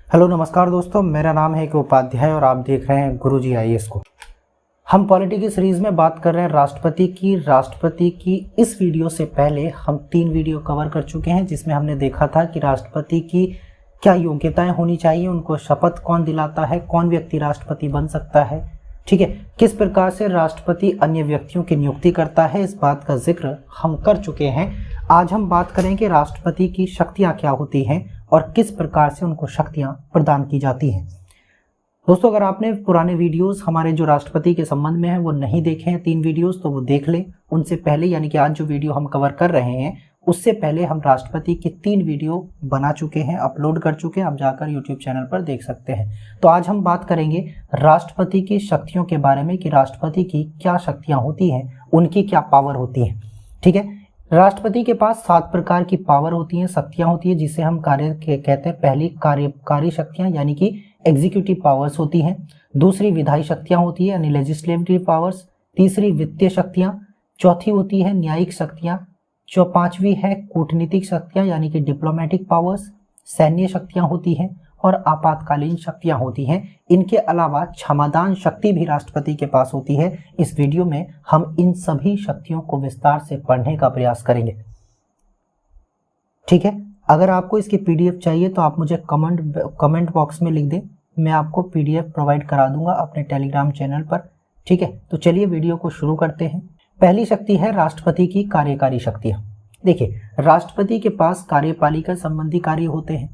Hello नमस्कार दोस्तों, मेरा नाम है कि उपाध्याय और आप देख रहे हैं गुरुजी आईएएस को। हम पॉलिटी की सीरीज में बात कर रहे हैं राष्ट्रपति की इस वीडियो से पहले हम 3 वीडियो कवर कर चुके हैं, जिसमें हमने देखा था कि राष्ट्रपति की क्या योग्यताएं होनी चाहिए, उनको शपथ कौन दिलाता है, कौन व्यक्ति राष्ट्रपति बन सकता है, ठीक है, किस प्रकार से राष्ट्रपति अन्य व्यक्तियों की नियुक्ति करता है, इस बात का जिक्र हम कर चुके हैं। आज हम बात करेंगे राष्ट्रपति की शक्तियां क्या होती हैं और किस प्रकार से उनको शक्तियां प्रदान की जाती हैं। दोस्तों, अगर आपने पुराने वीडियोस हमारे जो राष्ट्रपति के संबंध में हैं वो नहीं देखे हैं 3 वीडियोस, तो वो देख लें। उनसे पहले यानी कि आज जो वीडियो हम कवर कर रहे हैं उससे पहले हम राष्ट्रपति की 3 वीडियो बना चुके हैं, अपलोड कर चुके हैं, आप जाकर यूट्यूब चैनल पर देख सकते हैं। तो आज हम बात करेंगे राष्ट्रपति की शक्तियों के बारे में कि राष्ट्रपति की क्या शक्तियां होती हैं, उनकी क्या पावर होती है। ठीक है, राष्ट्रपति के पास 7 प्रकार की पावर होती हैं, शक्तियां होती है, जिसे हम कहते हैं। पहली कार्यकारी शक्तियां यानी कि एग्जीक्यूटिव पावर्स होती हैं। दूसरी विधायी शक्तियां होती है यानी लेजिस्लेटिव पावर्स। तीसरी वित्तीय शक्तियां। चौथी होती है न्यायिक शक्तियां। 5वीं है कूटनीतिक शक्तियां यानी कि डिप्लोमेटिक पावर्स। सैन्य शक्तियां होती हैं और आपातकालीन शक्तियां होती हैं। इनके अलावा क्षमादान शक्ति भी राष्ट्रपति के पास होती है। इस वीडियो में हम इन सभी शक्तियों को विस्तार से पढ़ने का प्रयास करेंगे। ठीक है, अगर आपको इसकी पीडीएफ चाहिए तो आप मुझे कमेंट बॉक्स में लिख दें, मैं आपको पीडीएफ प्रोवाइड करा दूंगा अपने टेलीग्राम चैनल पर। ठीक है, तो चलिए वीडियो को शुरू करते हैं। पहली शक्ति है राष्ट्रपति की कार्यकारी शक्तियां। देखिए, राष्ट्रपति के पास कार्यपालिका संबंधी कार्य होते हैं।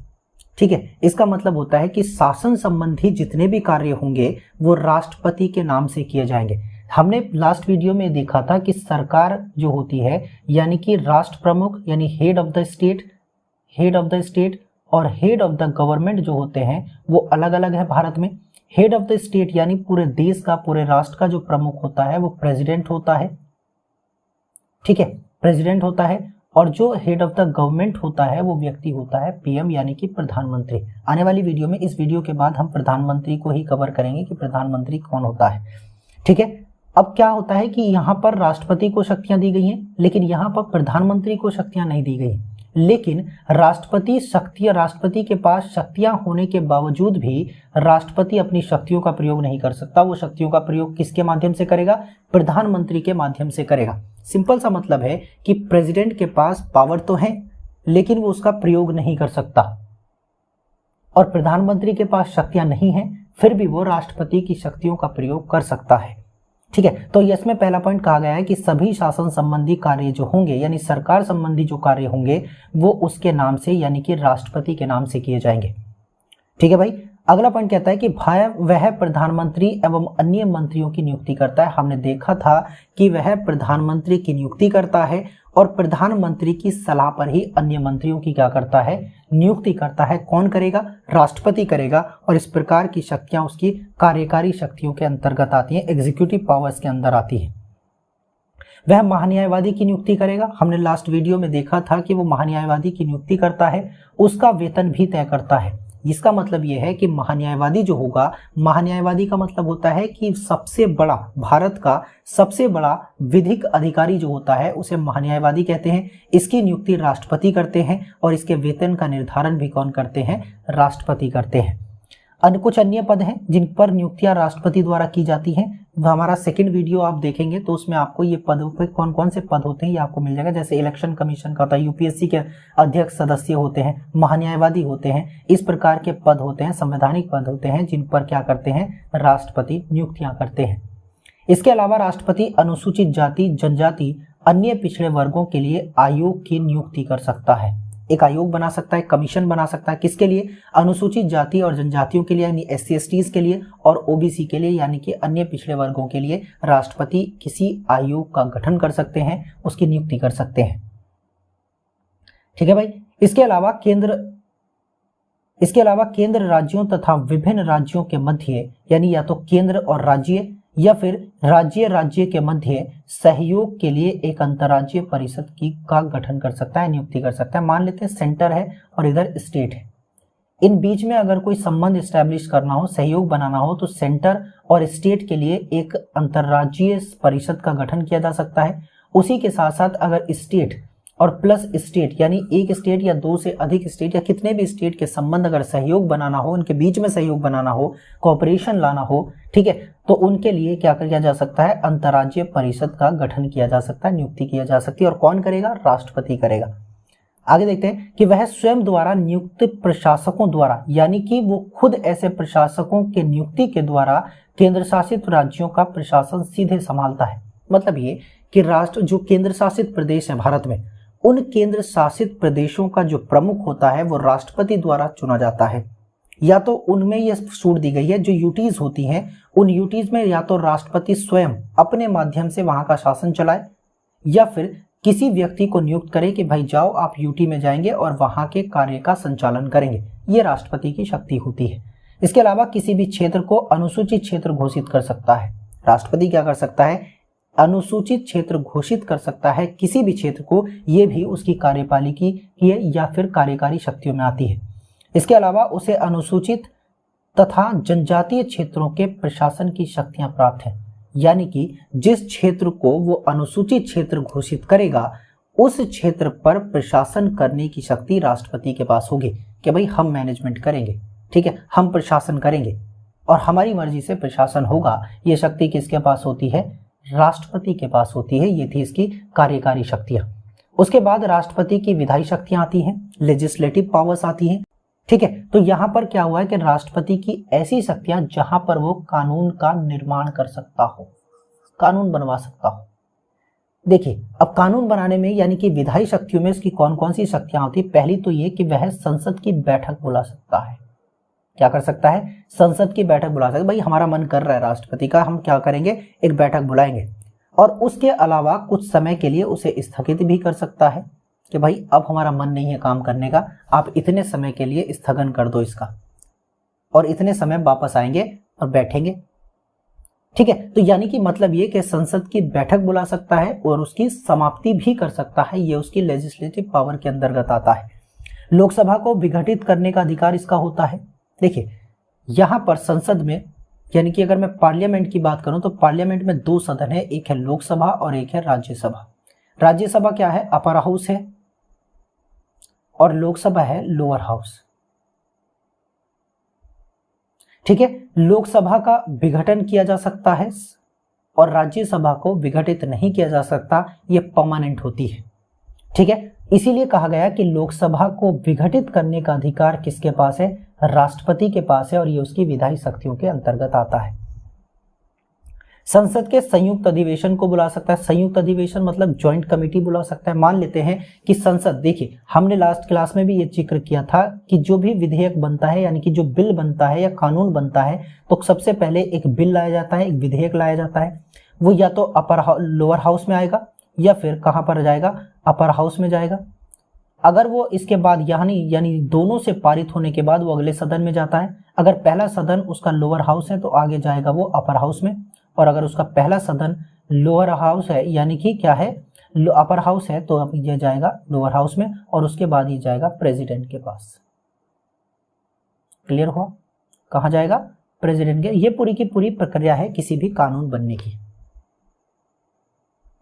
ठीक है, इसका मतलब होता है कि शासन संबंधी जितने भी कार्य होंगे वो राष्ट्रपति के नाम से किए जाएंगे। हमने लास्ट वीडियो में देखा था कि सरकार जो होती है यानी कि राष्ट्र प्रमुख यानी हेड ऑफ द स्टेट और हेड ऑफ द गवर्नमेंट जो होते हैं वो अलग अलग है भारत में। हेड ऑफ द स्टेट यानी पूरे देश का, पूरे राष्ट्र का जो प्रमुख होता है वो प्रेसिडेंट होता है। ठीक है, प्रेसिडेंट होता है। और जो हेड ऑफ द गवर्नमेंट होता है वो व्यक्ति होता है पीएम यानी कि प्रधानमंत्री। आने वाली वीडियो में, इस वीडियो के बाद हम प्रधानमंत्री को ही कवर करेंगे कि प्रधानमंत्री कौन होता है। ठीक है, अब क्या होता है कि यहाँ पर राष्ट्रपति को शक्तियां दी गई हैं, लेकिन यहाँ पर प्रधानमंत्री को शक्तियां नहीं दी गई। लेकिन राष्ट्रपति के पास शक्तियां होने के बावजूद भी राष्ट्रपति अपनी शक्तियों का प्रयोग नहीं कर सकता। वो शक्तियों का प्रयोग किसके माध्यम से करेगा? प्रधानमंत्री के माध्यम से करेगा। सिंपल सा मतलब है कि प्रेसिडेंट के पास पावर तो है लेकिन वो उसका प्रयोग नहीं कर सकता, और प्रधानमंत्री के पास शक्तियां नहीं है फिर भी वो राष्ट्रपति की शक्तियों का प्रयोग कर सकता है। ठीक है, तो इसमें पहला पॉइंट कहा गया है कि सभी शासन संबंधी कार्य जो होंगे यानी सरकार संबंधी जो कार्य होंगे वो उसके नाम से यानी कि राष्ट्रपति के नाम से किए जाएंगे। ठीक है भाई, अगला पॉइंट कहता है कि वह प्रधानमंत्री एवं अन्य मंत्रियों की नियुक्ति करता है। हमने देखा था कि वह प्रधानमंत्री की नियुक्ति करता है और प्रधानमंत्री की सलाह पर ही अन्य मंत्रियों की क्या करता है? नियुक्ति करता है। कौन करेगा? राष्ट्रपति करेगा। और इस प्रकार की शक्तियां उसकी कार्यकारी शक्तियों के अंतर्गत आती हैं, एग्जीक्यूटिव पावर्स के अंदर आती है। वह महान्यायवादी की नियुक्ति करेगा। हमने लास्ट वीडियो में देखा था कि वो महान्यायवादी की नियुक्ति करता है, उसका वेतन भी तय करता है। इसका मतलब यह है कि महान्यायवादी जो होगा, महान्यायवादी का मतलब होता है कि सबसे बड़ा, भारत का सबसे बड़ा विधिक अधिकारी जो होता है उसे महान्यायवादी कहते हैं। इसकी नियुक्ति राष्ट्रपति करते हैं और इसके वेतन का निर्धारण भी कौन करते हैं? राष्ट्रपति करते हैं। कुछ अन्य पद हैं जिन पर नियुक्तियां राष्ट्रपति द्वारा की जाती हैं। हमारा सेकंड वीडियो आप देखेंगे तो उसमें आपको ये पदों पे कौन कौन से पद होते हैं ये आपको मिल जाएगा। जैसे इलेक्शन कमीशन का होता है, यूपीएससी के अध्यक्ष सदस्य होते हैं, महान्यायवादी होते हैं, इस प्रकार के पद होते हैं, संवैधानिक पद होते हैं जिन पर क्या करते हैं? राष्ट्रपति नियुक्तियां करते हैं। इसके अलावा राष्ट्रपति अनुसूचित जाति, जनजाति, अन्य पिछड़े वर्गों के लिए आयोग की नियुक्ति कर सकता है। एक आयोग बना सकता है, कमीशन बना सकता है। किसके लिए? अनुसूचित जाति और जनजातियों के लिए यानी SC/STs के लिए, और ओबीसी के लिए यानी कि अन्य पिछड़े वर्गों के लिए राष्ट्रपति किसी आयोग का गठन कर सकते हैं, उसकी नियुक्ति कर सकते हैं। ठीक है भाई, इसके अलावा केंद्र राज्यों तथा विभिन्न राज्यों के मध्य यानी या तो केंद्र और राज्य या फिर राज्य के मध्य सहयोग के लिए एक अंतर्राज्यीय परिषद का गठन कर सकता है, नियुक्ति कर सकता है। मान लेते हैं सेंटर है और इधर स्टेट है, इन बीच में अगर कोई संबंध एस्टेब्लिश करना हो, सहयोग बनाना हो, तो सेंटर और स्टेट के लिए एक अंतर्राज्यीय परिषद का गठन किया जा सकता है। उसी के साथ साथ अगर स्टेट और प्लस स्टेट यानी एक स्टेट या दो से अधिक स्टेट या कितने भी स्टेट के संबंध अगर सहयोग बनाना हो, उनके बीच में सहयोग बनाना हो, कोऑपरेशन लाना हो, ठीक है, तो उनके लिए क्या किया जा सकता है, अंतर्राज्यीय परिषद का गठन किया जा सकता है, नियुक्ति किया जा सकती है। और कौन करेगा, राष्ट्रपति करेगा। आगे देखते हैं कि वह स्वयं द्वारा नियुक्त प्रशासकों द्वारा, यानी कि वो खुद ऐसे प्रशासकों के नियुक्ति के द्वारा केंद्र शासित राज्यों का प्रशासन सीधे संभालता है। मतलब ये कि राष्ट्र जो केंद्र शासित प्रदेश है भारत में, उन केंद्र शासित प्रदेशों का जो प्रमुख होता है वो राष्ट्रपति द्वारा चुना जाता है। या तो उनमें ये छूट दी गई है, जो यूटीज होती हैं उन यूटीज में या तो राष्ट्रपति स्वयं अपने माध्यम से वहां का शासन चलाए, या फिर किसी व्यक्ति को नियुक्त करे कि भाई जाओ आप यूटी में जाएंगे और वहां के कार्य का संचालन करेंगे। ये राष्ट्रपति की शक्ति होती है। इसके अलावा किसी भी क्षेत्र को अनुसूचित क्षेत्र घोषित कर सकता है। राष्ट्रपति क्या कर सकता है, अनुसूचित क्षेत्र घोषित कर सकता है किसी भी क्षेत्र को, ये भी उसकी कार्यपालिकी की या फिर कार्यकारी शक्तियों में आती है। इसके अलावा उसे अनुसूचित तथा जनजातीय क्षेत्रों के प्रशासन की शक्तियां प्राप्त हैं, यानी कि जिस क्षेत्र को वो अनुसूचित क्षेत्र घोषित करेगा उस क्षेत्र पर प्रशासन करने की शक्ति राष्ट्रपति के पास होगी कि भाई हम मैनेजमेंट करेंगे, ठीक है, हम प्रशासन करेंगे और हमारी मर्जी से प्रशासन होगा। ये शक्ति किसके पास होती है, राष्ट्रपति के पास होती है। ये थी इसकी कार्यकारी शक्तियां। उसके बाद राष्ट्रपति की विधायी शक्तियां आती हैं, लेजिस्लेटिव पावर्स आती हैं, ठीक है। तो यहां पर क्या हुआ है कि राष्ट्रपति की ऐसी शक्तियां जहां पर वो कानून का निर्माण कर सकता हो, कानून बनवा सकता हो। देखिए अब कानून बनाने में यानी कि विधायी शक्तियों में इसकी कौन कौन सी शक्तियां होती है। पहली तो ये कि वह संसद की बैठक बुला सकता है। क्या कर सकता है, संसद की बैठक बुला सकता है। भाई हमारा मन कर रहा है राष्ट्रपति का, हम क्या करेंगे, एक बैठक बुलाएंगे। और उसके अलावा कुछ समय के लिए उसे स्थगित भी कर सकता है कि भाई अब हमारा मन नहीं है काम करने का, आप इतने समय के लिए स्थगन कर दो इसका, और इतने समय वापस आएंगे और बैठेंगे, ठीक है। तो यानी कि मतलब ये कि संसद की बैठक बुला सकता है और उसकी समाप्ति भी कर सकता है। ये उसकी लेजिस्लेटिव पावर के अंतर्गत आता है। लोकसभा को विघटित करने का अधिकार इसका होता है। देखिए यहां पर संसद में, यानी कि अगर मैं पार्लियामेंट की बात करूं तो पार्लियामेंट में दो सदन है, एक है लोकसभा और एक है राज्यसभा। राज्यसभा क्या है, अपर हाउस है, और लोकसभा है लोअर हाउस, ठीक है। लोकसभा का विघटन किया जा सकता है और राज्यसभा को विघटित नहीं किया जा सकता, ये परमानेंट होती है, ठीक है। इसीलिए कहा गया कि लोकसभा को विघटित करने का अधिकार किसके पास है, राष्ट्रपति के पास है, और ये उसकी विधायी शक्तियों के अंतर्गत आता है। संसद के संयुक्त अधिवेशन को बुला सकता है। संयुक्त अधिवेशन मतलब ज्वाइंट कमेटी बुला सकता है। मान लेते हैं कि संसद, देखिए हमने लास्ट क्लास में भी ये जिक्र किया था कि जो भी विधेयक बनता है, यानी कि जो बिल बनता है या कानून बनता है, तो सबसे पहले एक बिल लाया जाता है, एक विधेयक लाया जाता है। वो या तो लोअर हाउस में आएगा या फिर कहां पर जाएगा, अपर हाउस में जाएगा। अगर वो इसके बाद यानी दोनों से पारित होने के बाद वो अगले सदन में जाता है। अगर पहला सदन उसका लोअर हाउस है तो आगे जाएगा वो अपर हाउस में, और अगर उसका पहला सदन लोअर हाउस है यानी कि क्या है, अपर हाउस है, तो अब ये जाएगा लोअर हाउस में, और उसके बाद ये जाएगा प्रेसिडेंट के पास। क्लियर हुआ, कहां जाएगा, प्रेसिडेंट के। ये पूरी की पूरी प्रक्रिया है किसी भी कानून बनने की।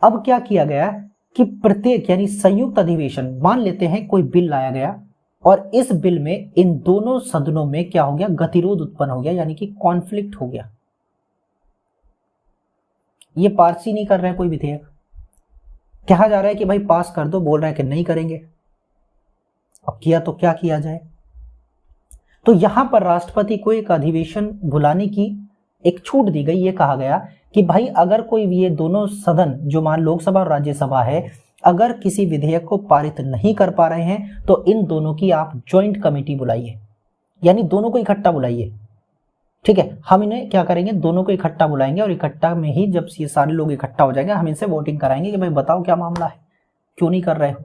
अब क्या किया गया कि प्रत्येक यानी संयुक्त अधिवेशन, मान लेते हैं कोई बिल लाया गया और इस बिल में इन दोनों सदनों में क्या हो गया, गतिरोध उत्पन्न हो गया, यानी कि कॉन्फ्लिक्ट हो गया। ये पास ही नहीं कर रहे हैं कोई विधेयक, कहा जा रहा है कि भाई पास कर दो, बोल रहे हैं कि नहीं करेंगे। अब किया तो क्या किया जाए, तो यहां पर राष्ट्रपति को एक अधिवेशन बुलाने की एक छूट दी गई। ये कहा गया कि भाई अगर कोई ये दोनों सदन जो मान लोकसभा और राज्यसभा है, अगर किसी विधेयक को पारित नहीं कर पा रहे हैं तो इन दोनों की आप ज्वाइंट कमेटी बुलाइए, यानी दोनों को इकट्ठा बुलाइए, ठीक है। हम इन्हें क्या करेंगे, दोनों को इकट्ठा बुलाएंगे, और इकट्ठा में ही जब ये सारे लोग इकट्ठा हो जाएंगे हम इनसे वोटिंग कराएंगे कि भाई बताओ क्या मामला है, क्यों नहीं कर रहे हो।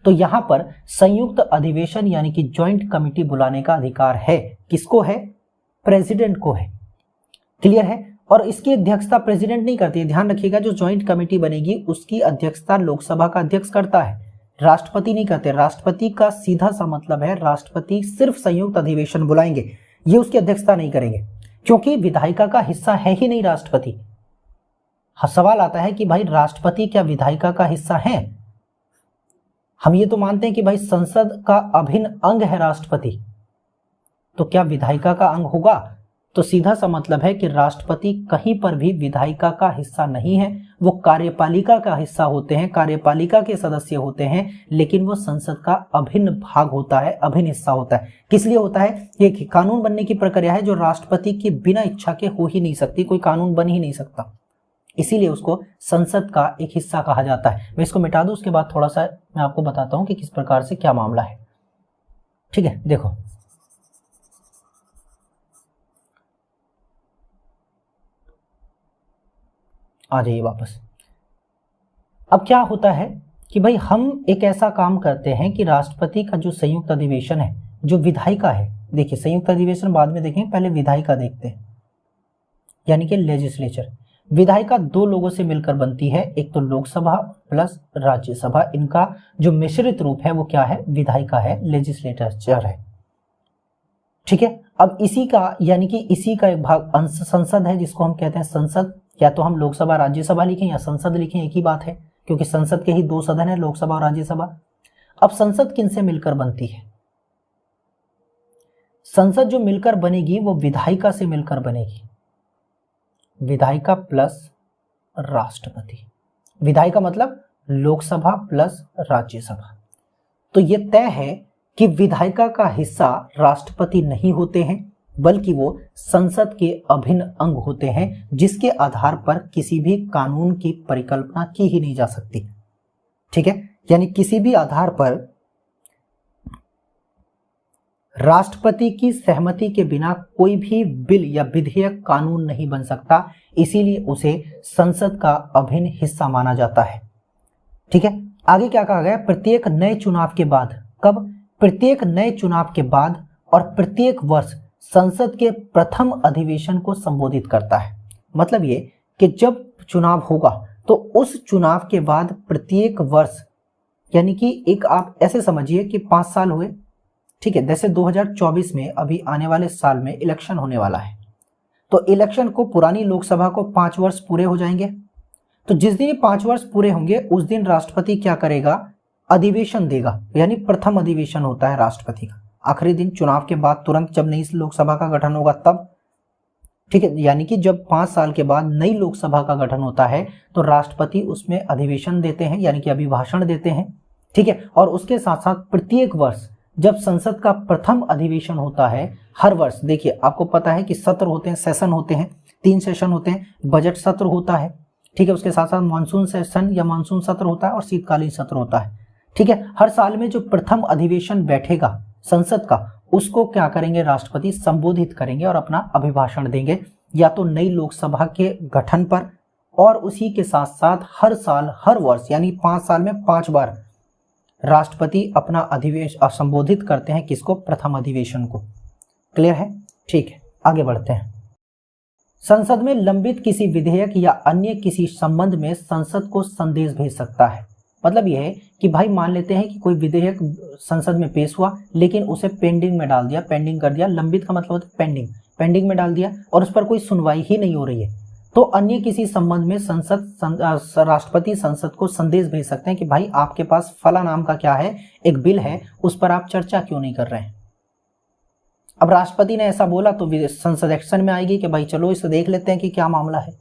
तो यहां पर संयुक्त अधिवेशन यानी कि ज्वाइंट कमेटी बुलाने का अधिकार है, किसको है, प्रेसिडेंट को है। क्लियर है। और इसकी अध्यक्षता प्रेसिडेंट नहीं करती है, ध्यान रखिएगा। जो ज्वाइंट कमेटी बनेगी उसकी अध्यक्षता लोकसभा का अध्यक्ष करता है, राष्ट्रपति नहीं करते। राष्ट्रपति का सीधा सा मतलब है राष्ट्रपति सिर्फ संयुक्त अधिवेशन बुलाएंगे, ये उसकी अध्यक्षता नहीं करेंगे, क्योंकि विधायिका का हिस्सा है ही नहीं राष्ट्रपति। सवाल आता है कि भाई राष्ट्रपति क्या विधायिका का हिस्सा है, हम ये तो मानते हैं कि भाई संसद का अभिन्न अंग है राष्ट्रपति, तो क्या विधायिका का अंग होगा? तो सीधा सा मतलब है कि राष्ट्रपति कहीं पर भी विधायिका का हिस्सा नहीं है, वो कार्यपालिका का हिस्सा होते हैं, कार्यपालिका के सदस्य होते हैं, लेकिन वो संसद का अभिन्न भाग होता है, अभिन्न हिस्सा होता है। किस लिए होता है? ये कानून बनने की प्रक्रिया है जो राष्ट्रपति की बिना इच्छा के हो ही नहीं सकती, कोई कानून बन ही नहीं सकता, इसीलिए उसको संसद का एक हिस्सा कहा जाता है। मैं इसको मिटा दूं, उसके बाद थोड़ा सा मैं आपको बताता हूं कि किस प्रकार से क्या मामला है। ठीक है, देखो आ जाइए वापस। अब क्या होता है कि भाई हम एक ऐसा काम करते हैं कि राष्ट्रपति का जो संयुक्त अधिवेशन है, जो विधायिका है, देखिए संयुक्त अधिवेशन बाद में देखेंगे, पहले विधायिका देखते हैं, यानी कि लेजिस्लेचर। विधायिका दो लोगों से मिलकर बनती है, एक तो लोकसभा प्लस राज्यसभा, इनका जो मिश्रित रूप है वो क्या है? विधायिका है, लेजिस्लेचर है। ठीक है, अब इसी का यानी कि इसी का एक भाग अंश संसद है, जिसको हम कहते हैं संसद। या तो हम लोकसभा राज्यसभा लिखें या संसद लिखें, एक ही बात है, क्योंकि संसद के ही दो सदन है, लोकसभा और राज्यसभा। अब संसद किनसे मिलकर बनती है? संसद जो मिलकर बनेगी वो विधायिका से मिलकर बनेगी, विधायिका प्लस राष्ट्रपति। विधायिका मतलब लोकसभा प्लस राज्यसभा। तो ये तय है कि विधायिका का हिस्सा राष्ट्रपति नहीं होते हैं, बल्कि वो संसद के अभिन्न अंग होते हैं, जिसके आधार पर किसी भी कानून की परिकल्पना की ही नहीं जा सकती। ठीक है, यानी किसी भी आधार पर राष्ट्रपति की सहमति के बिना कोई भी बिल या विधेयक कानून नहीं बन सकता, इसीलिए उसे संसद का अभिन्न हिस्सा माना जाता है। ठीक है, आगे क्या कहा गया? प्रत्येक नए चुनाव के बाद, कब? प्रत्येक नए चुनाव के बाद और प्रत्येक वर्ष संसद के प्रथम अधिवेशन को संबोधित करता है। मतलब ये कि जब चुनाव होगा तो उस चुनाव के बाद प्रत्येक वर्ष, यानी कि एक आप ऐसे समझिए कि 5 साल हुए, ठीक है, जैसे 2024 में अभी आने वाले साल में इलेक्शन होने वाला है, तो इलेक्शन को पुरानी लोकसभा को 5 वर्ष पूरे हो जाएंगे। तो जिस दिन 5 वर्ष पूरे होंगे उस दिन राष्ट्रपति क्या करेगा? अधिवेशन देगा, यानी प्रथम अधिवेशन होता है राष्ट्रपति का, आखिरी दिन चुनाव के बाद तुरंत जब नई लोकसभा का गठन होगा तब। ठीक है, यानी कि जब 5 साल के बाद नई लोकसभा का गठन होता है तो राष्ट्रपति उसमें अधिवेशन देते हैं, यानी कि अभिभाषण देते हैं। ठीक है, और उसके साथ साथ प्रत्येक वर्ष जब संसद का प्रथम अधिवेशन होता है, हर वर्ष देखिए आपको पता है कि सत्र होते हैं, सेशन होते हैं, 3 सेशन होते हैं, बजट सत्र होता है, ठीक है, उसके साथ साथ मानसून सेशन या मानसून सत्र होता है और शीतकालीन सत्र होता है। ठीक है, हर साल में जो प्रथम अधिवेशन बैठेगा संसद का, उसको क्या करेंगे? राष्ट्रपति संबोधित करेंगे और अपना अभिभाषण देंगे, या तो नई लोकसभा के गठन पर, और उसी के साथ साथ हर साल हर वर्ष यानी 5 साल में 5 बार राष्ट्रपति अपना अधिवेशन संबोधित करते हैं। किसको? प्रथम अधिवेशन को। क्लियर है? ठीक है, आगे बढ़ते हैं। संसद में लंबित किसी विधेयक या अन्य किसी संबंध में संसद को संदेश भेज सकता है। मतलब यह है कि भाई मान लेते हैं कि कोई विधेयक संसद में पेश हुआ लेकिन उसे पेंडिंग में डाल दिया, पेंडिंग कर दिया। लंबित का मतलब होता है पेंडिंग, पेंडिंग में डाल दिया और उस पर कोई सुनवाई ही नहीं हो रही है, तो अन्य किसी संबंध में राष्ट्रपति संसद को संदेश भेज सकते हैं कि भाई आपके पास फला नाम का क्या है, एक बिल है, उस पर आप चर्चा क्यों नहीं कर रहे हैं। अब राष्ट्रपति ने ऐसा बोला तो संसद एक्शन में आएगी कि भाई चलो इसे देख लेते हैं कि क्या मामला है।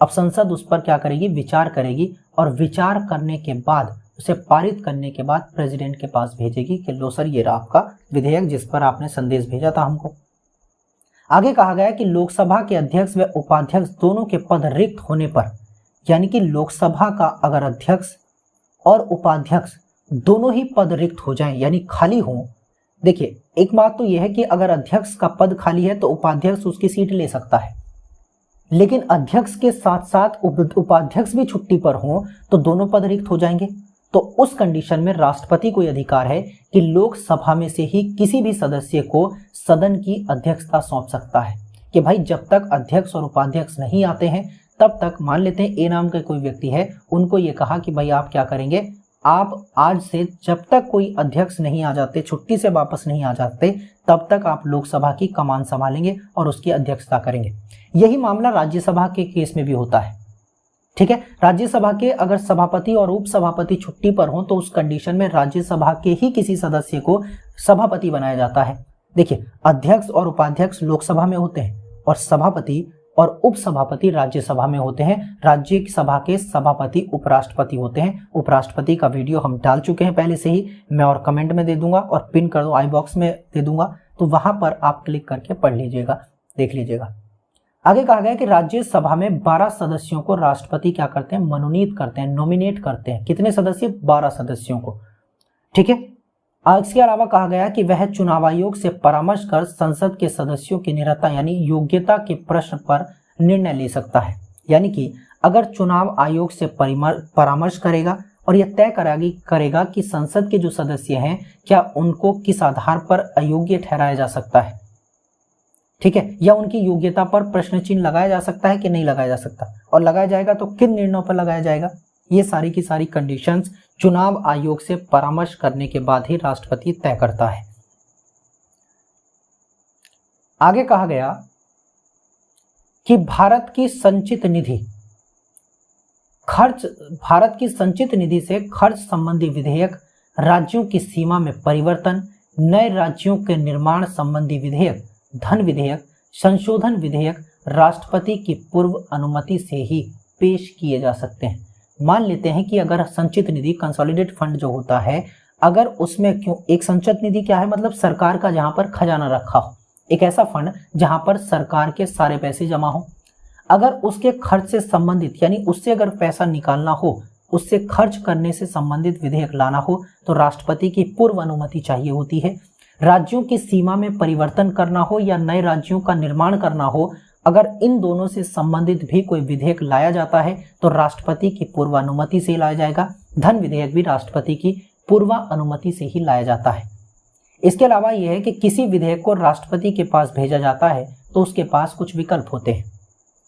अब संसद उस पर क्या करेगी? विचार करेगी, और विचार करने के बाद उसे पारित करने के बाद प्रेसिडेंट के पास भेजेगी कि लो सर ये रहा आपका विधेयक जिस पर आपने संदेश भेजा था हमको। आगे कहा गया कि लोकसभा के अध्यक्ष व उपाध्यक्ष दोनों के पद रिक्त होने पर, यानी कि लोकसभा का अगर अध्यक्ष और उपाध्यक्ष दोनों ही पद रिक्त हो जाएं, यानी खाली हों। देखिए एक बात तो यह है कि अगर अध्यक्ष का पद खाली है तो उपाध्यक्ष उसकी सीट ले सकता है, लेकिन अध्यक्ष के साथ साथ उपाध्यक्ष भी छुट्टी पर हों तो दोनों पद रिक्त हो जाएंगे। तो उस कंडीशन में राष्ट्रपति को अधिकार है कि लोकसभा में से ही किसी भी सदस्य को सदन की अध्यक्षता सौंप सकता है कि भाई जब तक अध्यक्ष और उपाध्यक्ष नहीं आते हैं तब तक, मान लेते हैं ए नाम का कोई व्यक्ति है, उनको ये कहा कि भाई आप क्या करेंगे, आप आज से जब तक कोई अध्यक्ष नहीं आ जाते, छुट्टी से वापस नहीं आ जाते, तब तक आप लोकसभा की कमान संभालेंगे और उसकी अध्यक्षता करेंगे। यही मामला राज्यसभा के केस में भी होता है। ठीक है। राज्यसभा के अगर सभापति और उपसभापति छुट्टी पर हो तो उस कंडीशन में राज्यसभा के ही किसी सदस्य को सभापति बनाया जाता है। देखिए, अध्यक्ष और उपाध्यक्ष लोकसभा में होते हैं और सभापति और उपसभापति राज्यसभा में होते हैं। राज्यसभा के सभापति उपराष्ट्रपति होते हैं। उपराष्ट्रपति का वीडियो हम डाल चुके हैं पहले से ही, मैं और कमेंट में दे दूंगा और पिन कर दो, आई बॉक्स में दे दूंगा, तो वहां पर आप क्लिक करके पढ़ लीजिएगा, देख लीजिएगा। आगे कहा गया कि राज्यसभा में 12 सदस्यों को राष्ट्रपति क्या करते हैं, मनोनीत करते हैं, नॉमिनेट करते हैं। कितने सदस्य, 12 सदस्यों को, ठीक है। इसके अलावा कहा गया कि वह चुनाव आयोग से परामर्श कर संसद के सदस्यों की निरता यानी योग्यता के प्रश्न पर निर्णय ले सकता है। यानी कि अगर चुनाव आयोग से परामर्श करेगा और यह तय करेगा कि संसद के जो सदस्य हैं क्या उनको किस आधार पर अयोग्य ठहराया जा सकता है, ठीक है, या उनकी योग्यता पर प्रश्न चिन्ह लगाया जा सकता है कि नहीं लगाया जा सकता, और लगाया जाएगा तो किन निर्णयों पर लगाया जाएगा। ये सारी की सारी कंडीशंस चुनाव आयोग से परामर्श करने के बाद ही राष्ट्रपति तय करता है। आगे कहा गया कि भारत की संचित निधि से खर्च संबंधी विधेयक, राज्यों की सीमा में परिवर्तन, नए राज्यों के निर्माण संबंधी विधेयक, धन विधेयक, संशोधन विधेयक राष्ट्रपति की पूर्व अनुमति से ही पेश किए जा सकते हैं। मान लेते हैं कि अगर संचित निधि, कंसोलिडेट फंड जो होता है, अगर उसमें क्यों, एक संचित निधि क्या है, मतलब सरकार का जहां पर खजाना रखा हो, एक ऐसा फंड जहां पर सरकार के सारे पैसे जमा हो, अगर उसके खर्च से संबंधित यानी उससे अगर पैसा निकालना हो, उससे खर्च करने से संबंधित विधेयक लाना हो तो राष्ट्रपति की पूर्व अनुमति चाहिए होती है। राज्यों की सीमा में परिवर्तन करना हो या नए राज्यों का निर्माण करना हो, अगर इन दोनों से संबंधित भी कोई विधेयक लाया जाता है तो राष्ट्रपति की पूर्व अनुमति से लाया जाएगा। धन विधेयक भी राष्ट्रपति की पूर्व अनुमति से ही लाया जाता है। इसके अलावा यह है कि किसी विधेयक को राष्ट्रपति के पास भेजा जाता है तो उसके पास कुछ विकल्प होते हैं,